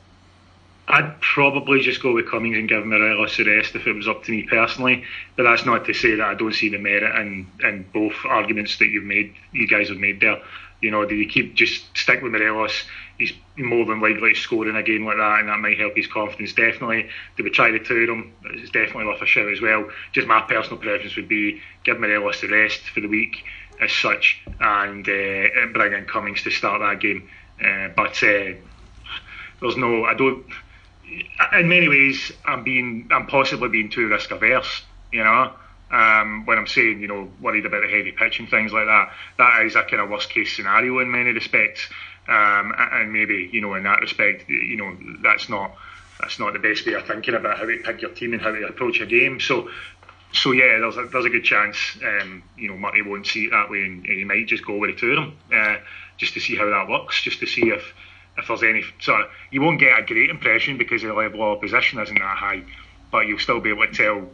I'd probably just go with Cummings and give Morelos the rest if it was up to me personally, but that's not to say that I don't see the merit in both arguments that you guys have made there. Do you just stick with Morelos? He's more than likely to score in a game like that, and that might help his confidence, definitely. Do we try the two of them? It's definitely worth a shout as well. Just my personal preference would be give Morelos the rest for the week as such, and bring in Cummings to start that game. But there's no, I don't. In many ways, I'm possibly being too risk averse. When I'm saying, worried about the heavy pitch and things like that, that is a kind of worst case scenario in many respects. And maybe, in that respect, that's not the best way of thinking about how to pick your team and how to approach a game. So yeah, there's a good chance, Murty won't see it that way, and he might just go with the two of them, just to see how that works, just to see if there's any sort of, you won't get a great impression because the level of opposition isn't that high, but you'll still be able to tell,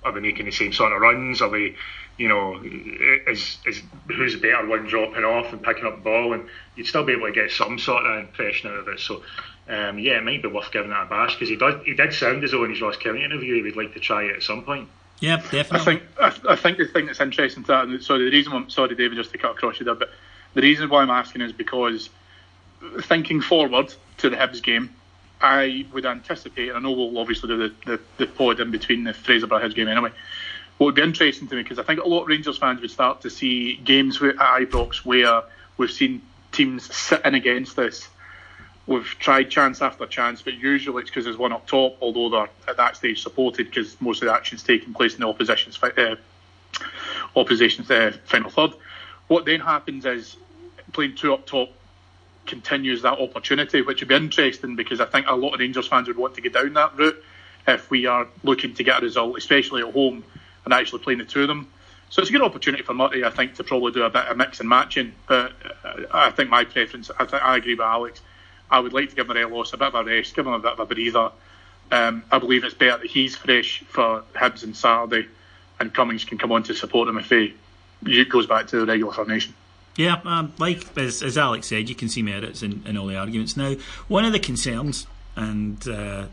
are they making the same sort of runs? Are they, is who's the better one dropping off and picking up the ball? And you'd still be able to get some sort of impression out of it. So, it might be worth giving that a bash, because he did sound as though in his Ross County interview he would like to try it at some point. Yeah, definitely. I think the thing that's interesting to that, and sorry David, just to cut across you there, but the reason why I'm asking is because thinking forward to the Hibs game, I would anticipate, and I know we'll obviously do the pod in between the Fraserburgh Hibs game anyway, what would be interesting to me, because I think a lot of Rangers fans would start to see games at Ibrox where we've seen teams sitting against us. We've tried chance after chance, but usually it's because there's one up top, although they're at that stage supported because most of the action's taking place in the opposition's final third. What then happens is playing two up top continues that opportunity, which would be interesting, because I think a lot of Rangers fans would want to get down that route if we are looking to get a result, especially at home, and actually playing the two of them. So it's a good opportunity for Murty, I think, to probably do a bit of mix and matching. But I think my preference, I agree with Alex, I would like to give Morelos a bit of a rest, give him a bit of a breather. I believe it's better that he's fresh for Hibs on Saturday, and Cummings can come on to support him if he goes back to the regular formation. Yeah, as Alex said, you can see merits in all the arguments. Now, one of the concerns, and the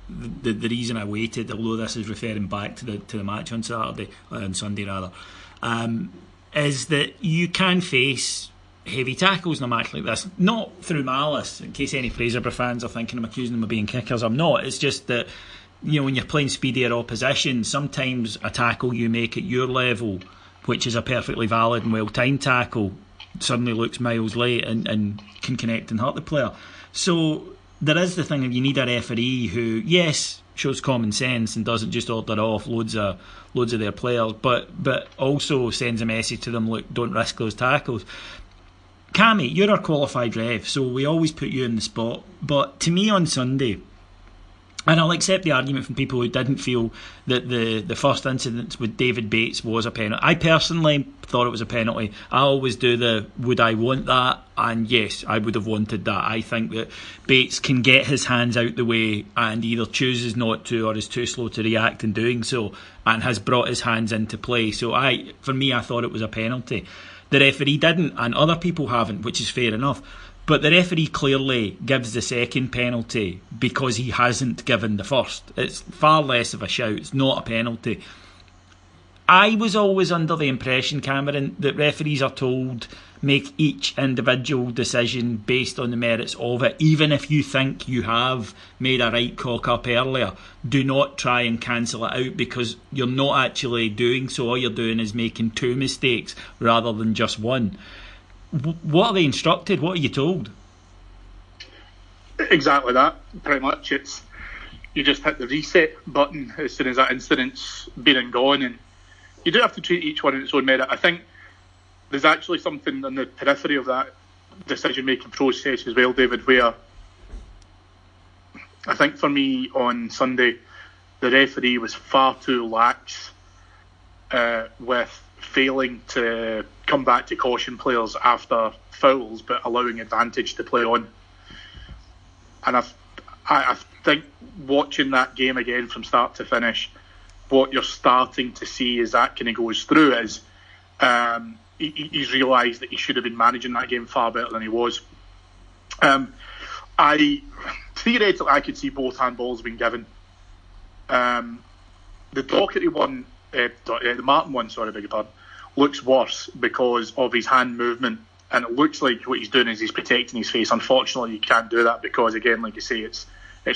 reason I waited, although this is referring back to the match on Sunday rather, is that you can face heavy tackles in a match like this, not through malice. In case any Fraserburgh fans are thinking I'm accusing them of being kickers, I'm not. It's just that when you're playing speedier opposition, sometimes a tackle you make at your level, which is a perfectly valid and well-timed tackle, suddenly looks miles late and can connect and hurt the player. So there is the thing of you need a referee who, yes, shows common sense and doesn't just order off loads of their players, but also sends a message to them: look, don't risk those tackles. Cammy, you're our qualified ref, so we always put you in the spot. But to me on Sunday, and I'll accept the argument from people who didn't feel that the first incident with David Bates was a penalty. I personally thought it was a penalty. I always do would I want that? And yes, I would have wanted that. I think that Bates can get his hands out the way and either chooses not to or is too slow to react in doing so, and has brought his hands into play. So for me, I thought it was a penalty. The referee didn't, and other people haven't, which is fair enough. But the referee clearly gives the second penalty because he hasn't given the first. It's far less of a shout. It's not a penalty. I was always under the impression, Cameron, that referees are told make each individual decision based on the merits of it. Even if you think you have made a right cock up earlier, do not try and cancel it out, because you're not actually doing so. All you're doing is making two mistakes rather than just one. What are they instructed? What are you told? Exactly that, pretty much. you just hit the reset button as soon as that incident's been and gone, and you do have to treat each one in its own merit. I think there's actually something on the periphery of that decision-making process as well, David, where I think for me on Sunday, the referee was far too lax with failing to come back to caution players after fouls, but allowing advantage to play on. And I think watching that game again from start to finish, what you're starting to see as that kind of goes through is he's realised that he should have been managing that game far better than he was. Theoretically, I could see both handballs being given. The Doherty one, the Martin one, sorry, beg your pardon, looks worse because of his hand movement, and it looks like what he's doing is he's protecting his face. Unfortunately, you can't do that because, again, like you say, it's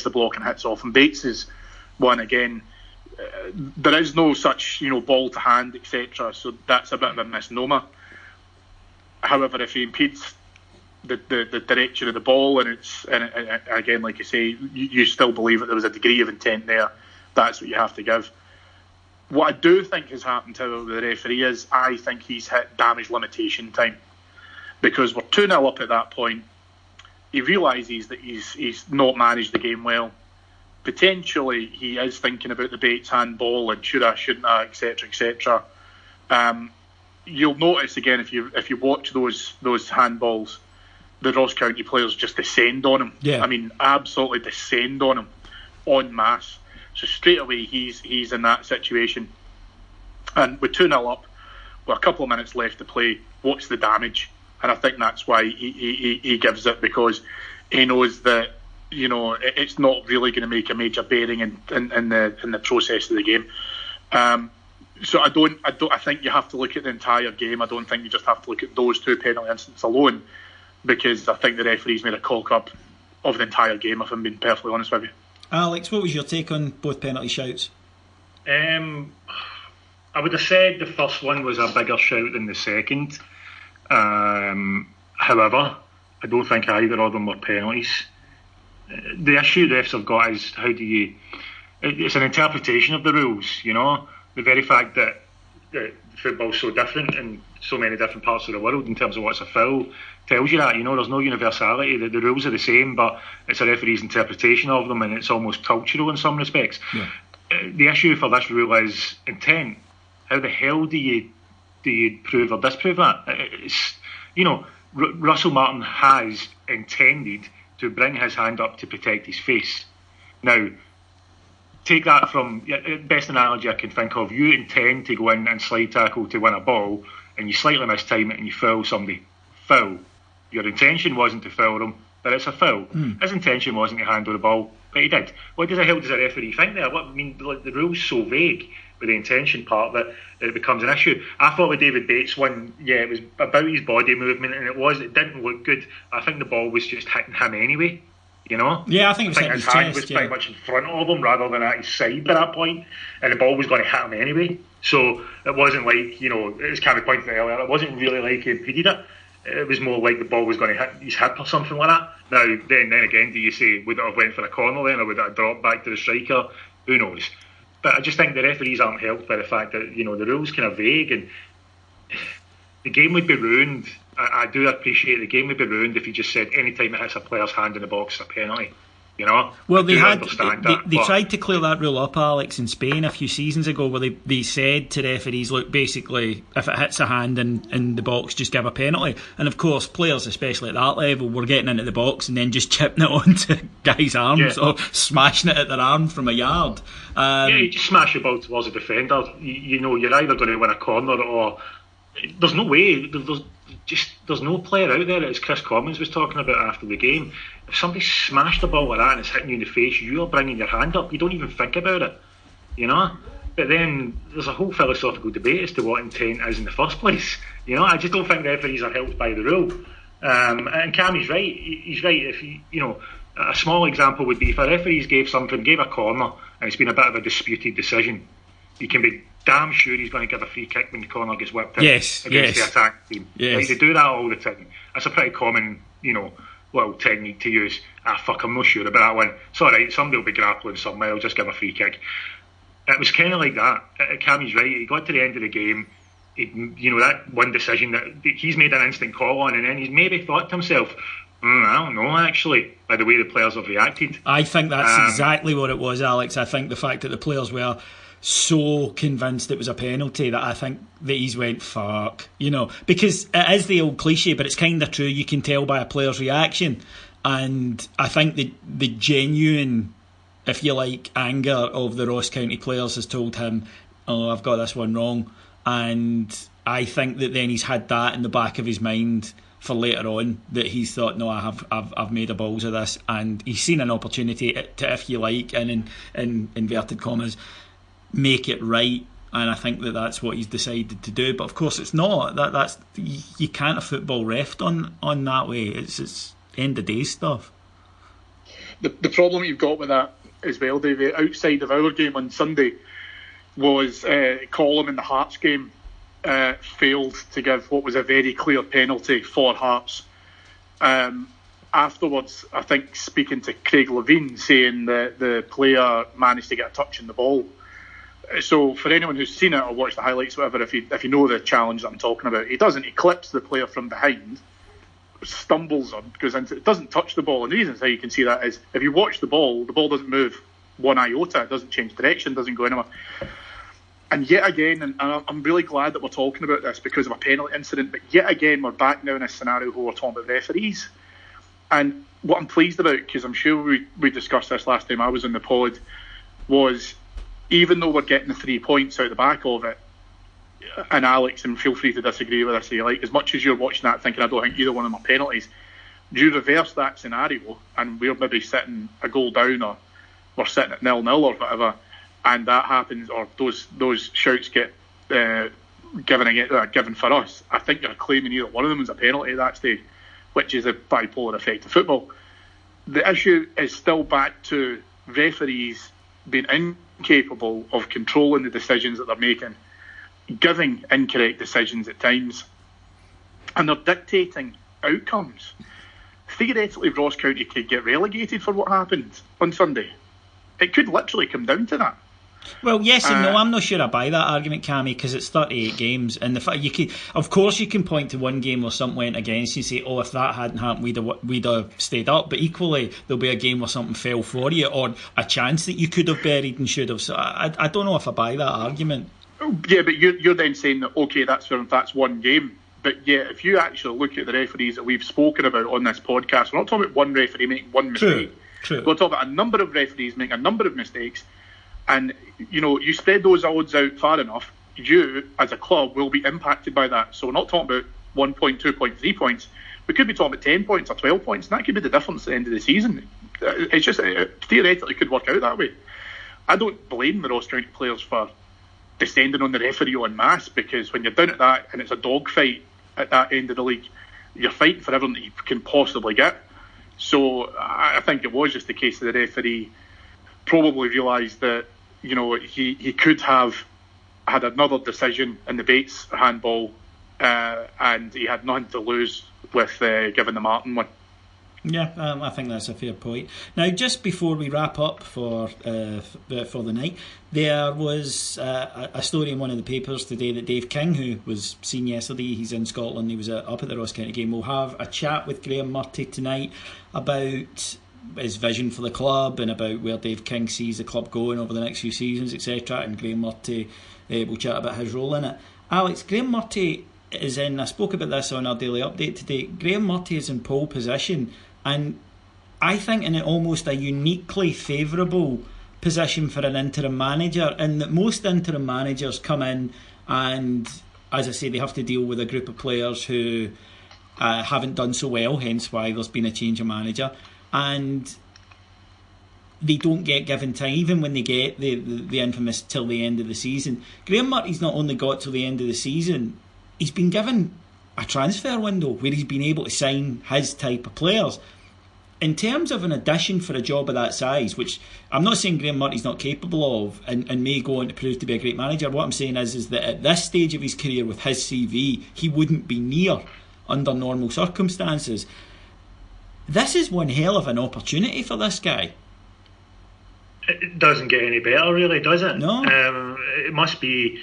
the block and hits off. And Bates's one, again, there is no such, ball to hand, etc. So that's a bit of a misnomer. However, if he impedes the direction of the ball, and again, like you say, you still believe that there was a degree of intent there, that's what you have to give. What I do think has happened to the referee is I think he's hit damage limitation time, because we're 2-0 up at that point. He realises that he's not managed the game well. Potentially he is thinking about the Bates handball and should I, shouldn't I, etc, etc. You'll notice again if you watch those handballs, the Ross County players just descend on him. Yeah. I mean, absolutely descend on him en masse. So straight away he's in that situation. And with 2-0 up, with a couple of minutes left to play, what's the damage? And I think that's why he gives it, because he knows that it's not really going to make a major bearing in the process of the game. So I think you have to look at the entire game. I don't think you just have to look at those two penalty incidents alone, because I think the referee's made a cock up of the entire game, if I'm being perfectly honest with you. Alex, what was your take on both penalty shouts? I would have said the first one was a bigger shout than the second. However, I don't think either of them were penalties. The issue refs have got is it's an interpretation of the rules, the very fact that football's so different in so many different parts of the world in terms of what's a foul tells you that, there's no universality. The rules are the same, but it's a referee's interpretation of them, and it's almost cultural in some respects. Yeah. The issue for this rule is intent. How the hell do you prove or disprove that? It's, Russell Martin has intended to bring his hand up to protect his face. Now, take that from best analogy I can think of. You intend to go in and slide tackle to win a ball, and you slightly mistime it and you foul somebody. Foul. Your intention wasn't to foul them, but it's a foul. His intention wasn't to handle the ball, but he did. What the hell does a referee think there? The rule's so vague with the intention part that it becomes an issue. I thought with David Bates one, it was about his body movement, and it didn't look good. I think the ball was just hitting him anyway. Yeah, I think his hand was pretty much in front of him rather than at his side by that point, and the ball was going to hit him anyway. So it wasn't like, as Cammy pointed out earlier, it wasn't really like he impeded it. It was more like the ball was going to hit his hip or something like that. Now, then again, do you say, would it have went for a corner then, or would it have dropped back to the striker? Who knows? But I just think the referees aren't helped by the fact that, the rules kind of vague, and the game would be ruined. I do appreciate the game would be ruined if you just said any time it hits a player's hand in the box, it's a penalty. Well, they tried to clear that rule up, Alex, in Spain a few seasons ago, where they said to referees, look, basically, if it hits a hand in the box, just give a penalty. And of course, players, especially at that level, were getting into the box and then just chipping it onto guys' arms, or smashing it at their arm from a yard. You just smash the ball towards a defender. You're either going to win a corner, or there's no way. There's no player out there, as Chris Cummings was talking about after the game. If somebody smashed the ball like that and it's hitting you in the face, you're bringing your hand up. You don't even think about it, But then there's a whole philosophical debate as to what intent is in the first place. I just don't think referees are helped by the rule. And Cammy's right. He's right. If a small example would be if a referee gave a corner and it's been a bit of a disputed decision, you can be damn sure he's going to give a free kick when the corner gets whipped in against the attack team. Yes. They do that all the time. That's a pretty common, little technique to use. Fuck, I'm not sure about that one. It's alright, somebody will be grappling somewhere, I'll just give a free kick. It was kind of like that. Cammy's right, he got to the end of the game, that one decision that he's made an instant call on, and then he's maybe thought to himself, I don't know, actually, by the way the players have reacted. I think that's exactly what it was, Alex. I think the fact that the players were so convinced it was a penalty that I think that he's went, fuck, because it is the old cliche, but it's kind of true. You can tell by a player's reaction, and I think the genuine, if you like, anger of the Ross County players has told him, oh, I've got this one wrong. And I think that then he's had that in the back of his mind for later on, that he's thought, no, I've made a balls of this, and he's seen an opportunity to, if you like, and in inverted commas, make it right. And I think that that's what he's decided to do. But of course it's not. That's you can't have football ref on that way. It's end of day stuff. The problem you've got with that as well, David, outside of our game on Sunday, was Colum in the Hearts game failed to give what was a very clear penalty for Hearts. Afterwards, I think speaking to Craig Levine, saying that the player managed to get a touch in the ball. So for anyone who's seen it or watched the highlights, whatever, if you know the challenge that I'm talking about, he clips the player from behind, stumbles on, goes into, it doesn't touch the ball. And the reason how you can see that is if you watch the ball doesn't move one iota, it doesn't change direction, doesn't go anywhere. And yet again, and I'm really glad that we're talking about this because of a penalty incident, but yet again we're back now in a scenario where we're talking about referees. And what I'm pleased about, because I'm sure we discussed this last time I was in the pod, was even though we're getting the 3 points out the back of it, and Alex, and feel free to disagree with this if you like, as much as you're watching that thinking I don't think either one of them are penalties, you reverse that scenario and we're maybe sitting a goal down, or we're sitting at 0-0 or whatever, and that happens, or those shouts get given for us, I think you're claiming either one of them is a penalty at that stage, which is a bipolar effect of football. The issue is still back to referees being incapable of controlling the decisions that they're making, giving incorrect decisions at times, and they're dictating outcomes. Theoretically, Ross County could get relegated for what happened on Sunday. It could literally come down to that. Well, yes and no. I'm not sure I buy that argument, Cammy, because it's 38 games, and the fact of course, you can point to one game where something went against you and say, "Oh, if that hadn't happened, we'd have stayed up." But equally, there'll be a game where something fell for you, or a chance that you could have buried and should have. So I don't know if I buy that argument. Yeah, but you're then saying that okay, that's one game. But yeah, if you actually look at the referees that we've spoken about on this podcast, we're not talking about one referee making one mistake. True. We're talking about a number of referees making a number of mistakes. And, you spread those odds out far enough, you, as a club, will be impacted by that. So we're not talking about 1 point, 2 point, 3 points. We could be talking about 10 points or 12 points, and that could be the difference at the end of the season. It's just, theoretically, could work out that way. I don't blame the Ross County players for descending on the referee en masse, because when you're down at that, and it's a dogfight at that end of the league, you're fighting for everything that you can possibly get. So I think it was just the case that the referee probably realised that he could have had another decision in the Bates handball, and he had nothing to lose with giving the Martin one. Yeah, I think that's a fair point. Now, just before we wrap up for the night, there was a story in one of the papers today that Dave King, who was seen yesterday, he's in Scotland, he was up at the Ross County game, will have a chat with Graeme Murty tonight about his vision for the club and about where Dave King sees the club going over the next few seasons, etc. And Graeme Murty will chat about his role in it. Alex, Graeme Murty is in, I spoke about this on our daily update today, Graeme Murty is in pole position, and I think in almost a uniquely favourable position for an interim manager, in that most interim managers come in and, as I say, they have to deal with a group of players who haven't done so well, hence why there's been a change of manager, and they don't get given time, even when they get the infamous till the end of the season. Graeme Murty's not only got till the end of the season, he's been given a transfer window where he's been able to sign his type of players. In terms of an addition for a job of that size, which I'm not saying Graeme Murty's not capable of and may go on to prove to be a great manager, what I'm saying is that at this stage of his career with his CV, he wouldn't be near under normal circumstances. this is one hell of an opportunity for this guy. It doesn't get any better, really, does it? No. It must be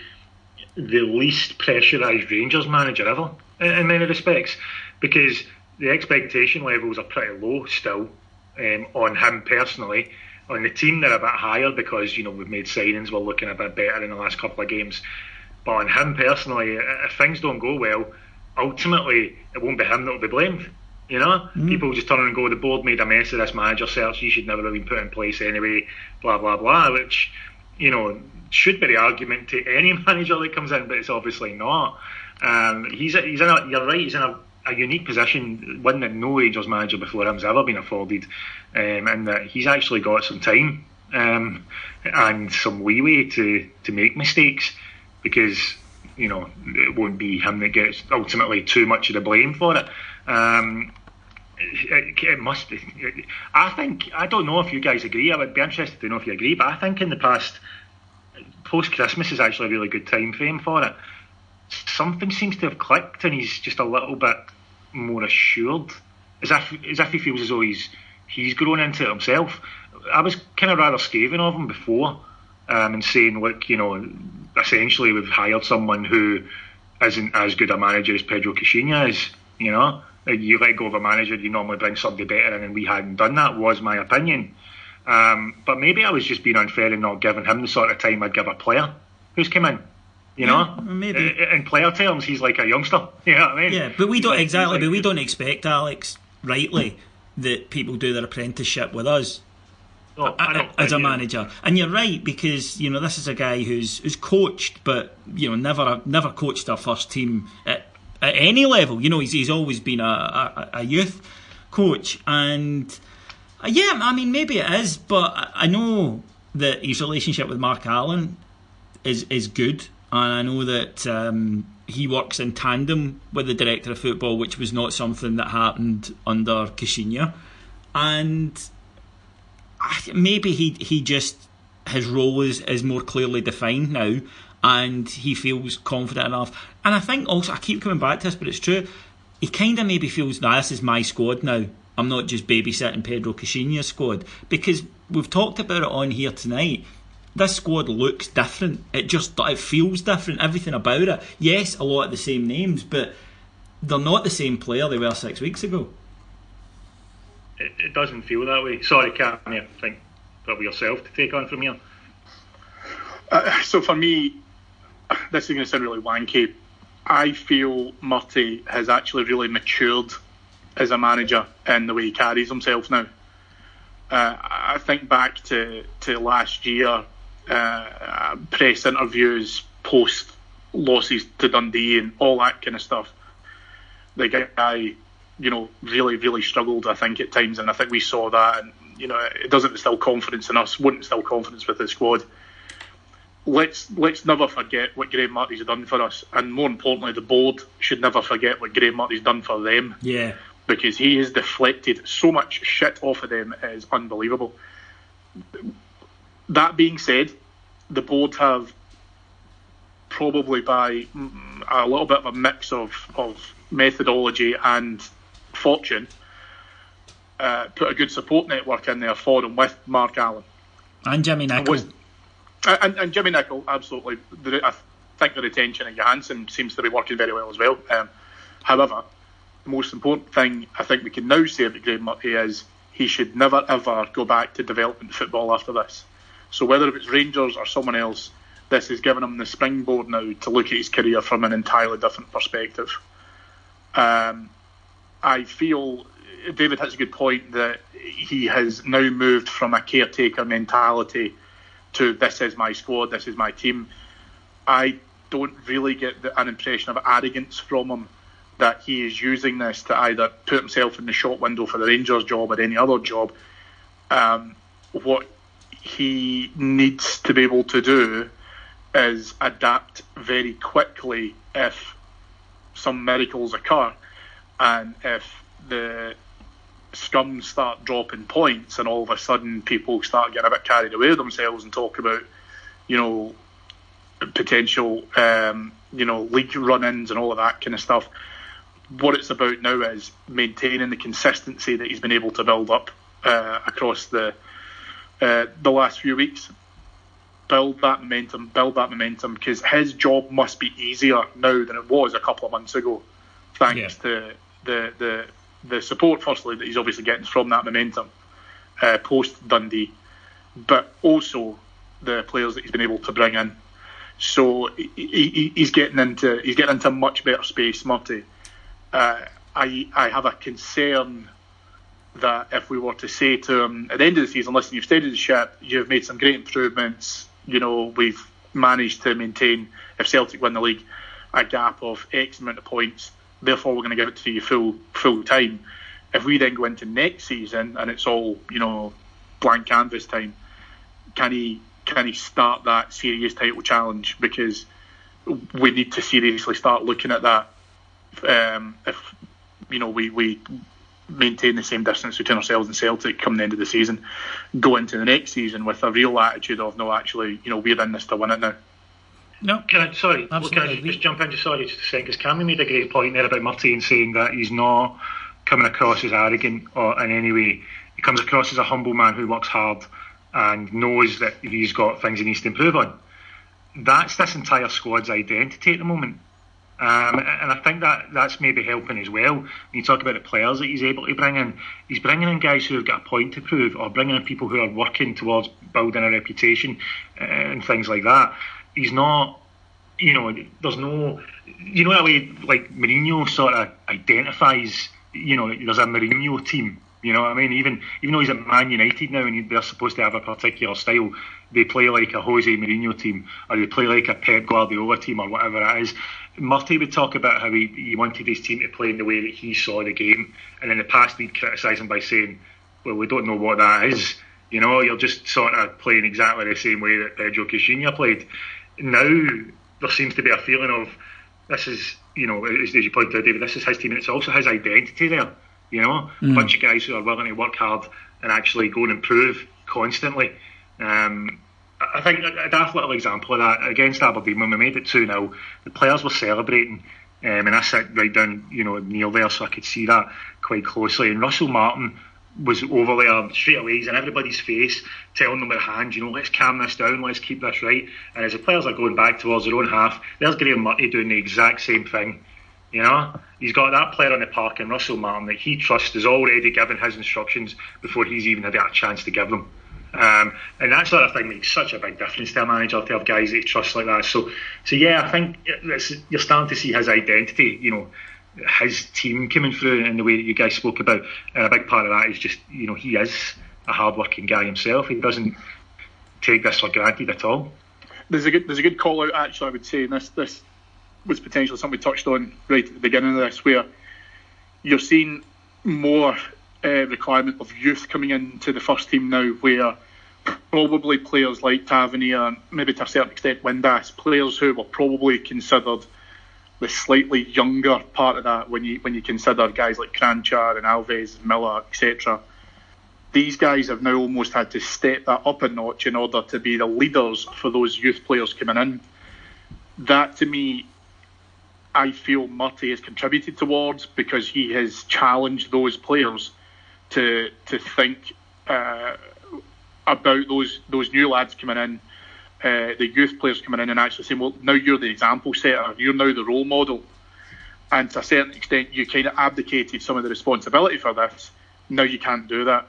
the least pressurised Rangers manager ever, in many respects, because the expectation levels are pretty low still on him personally. On the team, they're a bit higher because, we've made signings, we're looking a bit better in the last couple of games. But on him personally, if things don't go well, ultimately it won't be him that will be blamed. People just turn and go, the board made a mess of this manager search, he should never have been put in place anyway, blah blah blah, which should be the argument to any manager that comes in, but it's obviously not. He's in a unique position, one that no Rangers manager before him has ever been afforded, and that he's actually got some time and some leeway to make mistakes, because it won't be him that gets ultimately too much of the blame for it. It must be. I don't know if you guys agree. I would be interested to know if you agree, but I think in the past, post-Christmas is actually a really good time frame for it. Something seems to have clicked, and he's just a little bit more assured, as if he feels as though he's grown into it himself. I was kind of rather scathing of him before, and saying, look, essentially we've hired someone who isn't as good a manager as Pedro Caixinha is. You let go of a manager, you normally bring somebody better in, and we hadn't done that, was my opinion. But maybe I was just being unfair and not giving him the sort of time I'd give a player who's come in. Maybe in player terms, he's like a youngster. You know what I mean? Yeah, but we don't exactly. But we don't expect, Alex, rightly, that people do their apprenticeship with us as a manager. And you're right, because this is a guy who's coached, but never coached our first team at any level. He's always been a youth coach, and maybe it is, but I know that his relationship with Mark Allen is good. And I know that he works in tandem with the director of football, which was not something that happened under Caixinha. And maybe he just, his role is more clearly defined now, and he feels confident enough. And I think also, I keep coming back to this, but it's true, he kind of maybe feels, this is my squad now. I'm not just babysitting Pedro Caixinha's squad. Because we've talked about it on here tonight. This squad looks different. It feels different. Everything about it. Yes, a lot of the same names, but they're not the same player they were 6 weeks ago. It doesn't feel that way. Sorry, Cammy, I think that'll be yourself to take on from here. So for me, this is going to sound really wanky. I feel Murty has actually really matured as a manager in the way he carries himself now. I think back to last year, press interviews, post losses to Dundee and all that kind of stuff. The guy, really, really struggled, I think, at times, and I think we saw that, and, it doesn't instill confidence in us, wouldn't instill confidence with the squad. Let's never forget what Graeme Murty's done for us, and more importantly, the board should never forget what Graeme Murty's done for them. Yeah. Because he has deflected so much shit off of them, it is unbelievable. That being said, the board have, probably by a little bit of a mix of methodology and fortune, put a good support network in there for him with Mark Allen. And Jimmy Nicholl. And Jimmy Nicholl, absolutely. I think the retention of Johansson seems to be working very well as well. However, the most important thing I think we can now say about Graeme Murty is he should never ever go back to development football after this. So whether it's Rangers or someone else, this has given him the springboard now to look at his career from an entirely different perspective. I feel David has a good point that he has now moved from a caretaker mentality to this is my squad, this is my team. I don't really get an impression of arrogance from him that he is using this to either put himself in the shop window for the Rangers job or any other job. What he needs to be able to do is adapt very quickly if some miracles occur, and if the scum start dropping points and all of a sudden people start getting a bit carried away with themselves and talk about, potential, league run-ins and all of that kind of stuff. what it's about now is maintaining the consistency that he's been able to build up across the last few weeks. Build that momentum, because his job must be easier now than it was a couple of months ago, thanks to the support, firstly, that he's obviously getting from that momentum post Dundee, but also the players that he's been able to bring in. So he's getting into a much better space, Murty. I have a concern that if we were to say to him at the end of the season, listen, you've steadied the ship, you've made some great improvements, we've managed to maintain, if Celtic win the league, a gap of X amount of points, therefore we're going to give it to you full time. If we then go into next season and it's all, blank canvas time, can he start that serious title challenge? Because we need to seriously start looking at that. If we maintain the same distance between ourselves and Celtic come the end of the season, go into the next season with a real attitude of no, actually, we're in this to win it now. No, can I just jump in just a second, because Cammy made a great point there about Murty and saying that he's not coming across as arrogant or in any way. He comes across as a humble man who works hard and knows that he's got things he needs to improve on. That's this entire squad's identity at the moment. And I think that's maybe helping as well. When you talk about the players that he's able to bring in, he's bringing in guys who have got a point to prove, or bringing in people who are working towards building a reputation and things like that. He's not, there's no, that way like Mourinho sort of identifies, there's a Mourinho team. You know what I mean? Even though he's at Man United now and they're supposed to have a particular style, they play like a Jose Mourinho team, or they play like a Pep Guardiola team, or whatever it is. Murty would talk about how he wanted his team to play in the way that he saw the game, and in the past he'd criticise him by saying, well, we don't know what that is. You're just sort of playing exactly the same way that Pedro Caixinha played. Now there seems to be a feeling of, this is, as you pointed out, David, this is his team, and it's also his identity there. A bunch of guys who are willing to work hard and actually go and improve constantly. I think a daft little example of that against Aberdeen, when we made it 2-0, the players were celebrating, and I sat right down, near there, so I could see that quite closely. And Russell Martin was over there straight away. He's in everybody's face, telling them with a hand, let's calm this down, let's keep this right. And as the players are going back towards their own half, there's Graeme Murty doing the exact same thing. He's got that player on the park, and Russell Martin, that he trusts, is already given his instructions before he's even had a chance to give them. And that sort of thing makes such a big difference to a manager, to have guys that he trusts like that. So yeah, I think you're starting to see his identity, his team coming through in the way that you guys spoke about. And a big part of that is just, he is a hard-working guy himself. He doesn't take this for granted at all. There's a good call out, actually, I would say, and this was potentially something we touched on right at the beginning of this, where you're seeing more requirement of youth coming into the first team now, where probably players like Tavernier, and maybe to a certain extent Windass, players who were probably considered the slightly younger part of that, when you consider guys like Kranjčar and Alves, Miller, etc. These guys have now almost had to step that up a notch in order to be the leaders for those youth players coming in. That, to me, I feel Murty has contributed towards, because he has challenged those players to think about those new lads coming in, the youth players coming in, and actually saying, well, now you're the example setter, you're now the role model, and to a certain extent you kind of abdicated some of the responsibility for this. Now you can't do that,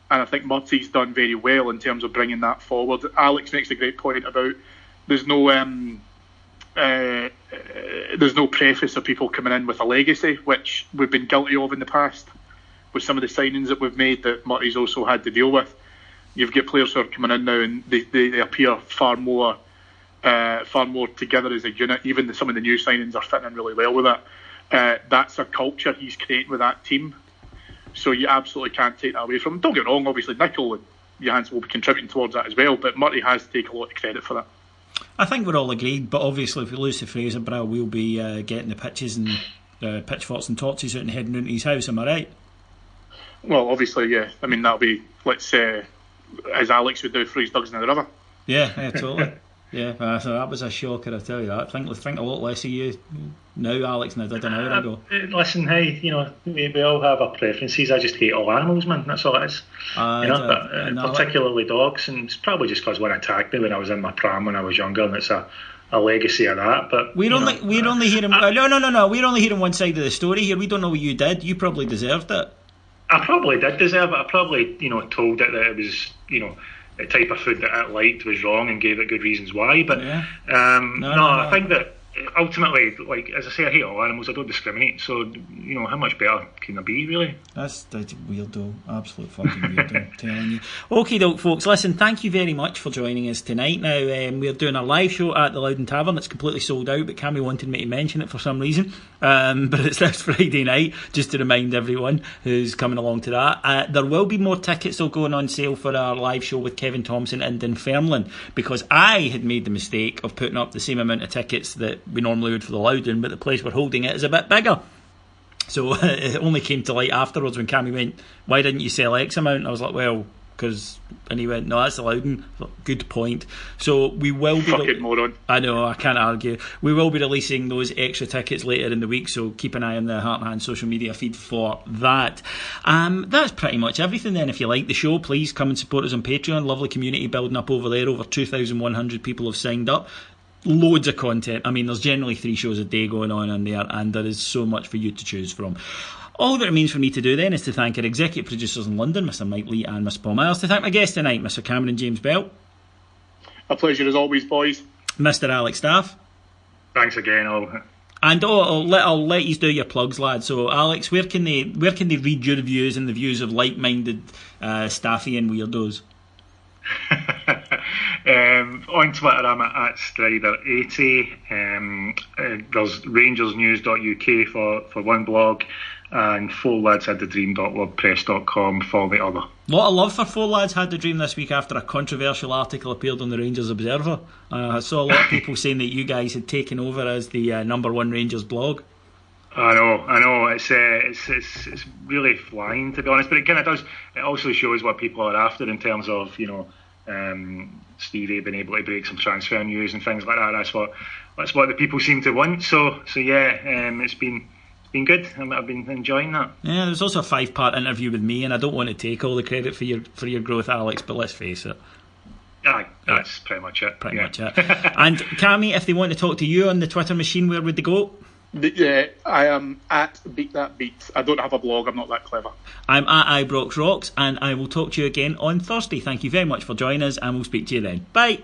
and I think Murty's done very well in terms of bringing that forward. Alex makes a great point about there's no preface of people coming in with a legacy, which we've been guilty of in the past with some of the signings that we've made that Murty's also had to deal with. You've got players who are coming in now, and they appear far more together as a unit. Even some of the new signings are fitting in really well with that. That's a culture he's creating with that team, so you absolutely can't take that away from him. Don't get me wrong, obviously Nicol and Johansson will be contributing towards that as well, but Murty has to take a lot of credit for that. I think we're all agreed, but obviously if we lose to Fraserburgh, we'll be getting the pitches and pitchforks and torches out and heading round to his house, am I right? Well, obviously, yeah. I mean, that'll be, let's say, as Alex would do for his dogs in the river. Yeah, totally. Yeah, so that was a shocker, I tell you that. I think a lot less of you now, Alex, than I did an hour ago. Listen, hey, we all have our preferences. I just hate all animals, man. That's all it is. Particularly dogs, and it's probably just because one attacked me when I was in my pram when I was younger, and it's a legacy of that. But we're only hearing we're only hearing one side of the story here. We don't know what you did. You probably deserved it. I probably did deserve it. I probably told it that it was the type of food that it liked was wrong and gave it good reasons why. But I think that ultimately, like as I say, I hate all animals. I don't discriminate. So how much better can I be, really? That's weirdo, absolute fucking weirdo. I'm telling you. Okay, doke, folks. Listen, thank you very much for joining us tonight. Now we're doing a live show at the Loudon Tavern. It's completely sold out, but Cammy wanted me to mention it for some reason. But it's this Friday night, just to remind everyone who's coming along to that. There will be more tickets still going on sale for our live show with Kevin Thompson in Dunfermline, because I had made the mistake of putting up the same amount of tickets that we normally would for the Loudon, but the place we're holding it is a bit bigger. So it only came to light afterwards when Cammy went, "Why didn't you sell X amount?" And I was like, "Well, because," and he went, "No, that's the Loudon." Good point. So we will be fucking moron. I know, I can't argue. We will be releasing those extra tickets later in the week, so keep an eye on the Heart and Hand social media feed for that. That's pretty much everything then. If you like the show, please come and support us on Patreon. Lovely community building up over there. Over 2,100 people have signed up. Loads of content. I mean, there's generally 3 shows a day going on in there, and there is so much for you to choose from. All that remains for me to do then is to thank our executive producers in London, Mr. Mike Lee and Mr. Paul Myers, to thank my guests tonight, Mr. Cameron James Bell. A pleasure as always, boys. Mr. Alex Staff. Thanks again, all. And I'll let you do your plugs, lad. So, Alex, where can they read your views and the views of like-minded Staffian weirdos? On Twitter I'm at Strider80. There's rangersnews.uk for one blog, and 4ladshadthedream.wordpress.com for the other. A lot of love for 4 Lads Had the Dream this week after a controversial article appeared on the Rangers Observer. I saw a lot of people saying that you guys had taken over as the number one Rangers blog. I know. It's really flying, to be honest, but it kind of does. It also shows what people are after in terms of Stevie being able to break some transfer news and things like that. That's what the people seem to want. So yeah, it's been good. I've been enjoying that. Yeah, there's also a 5-part interview with me, and I don't want to take all the credit for your growth, Alex, but let's face it. That's pretty much it. And Cammy, if they want to talk to you on the Twitter machine, where would they go? I am at Beat That Beat. I don't have a blog, I'm not that clever. I'm at IBroxRocks, and I will talk to you again on Thursday. Thank you very much for joining us, and we'll speak to you then. Bye.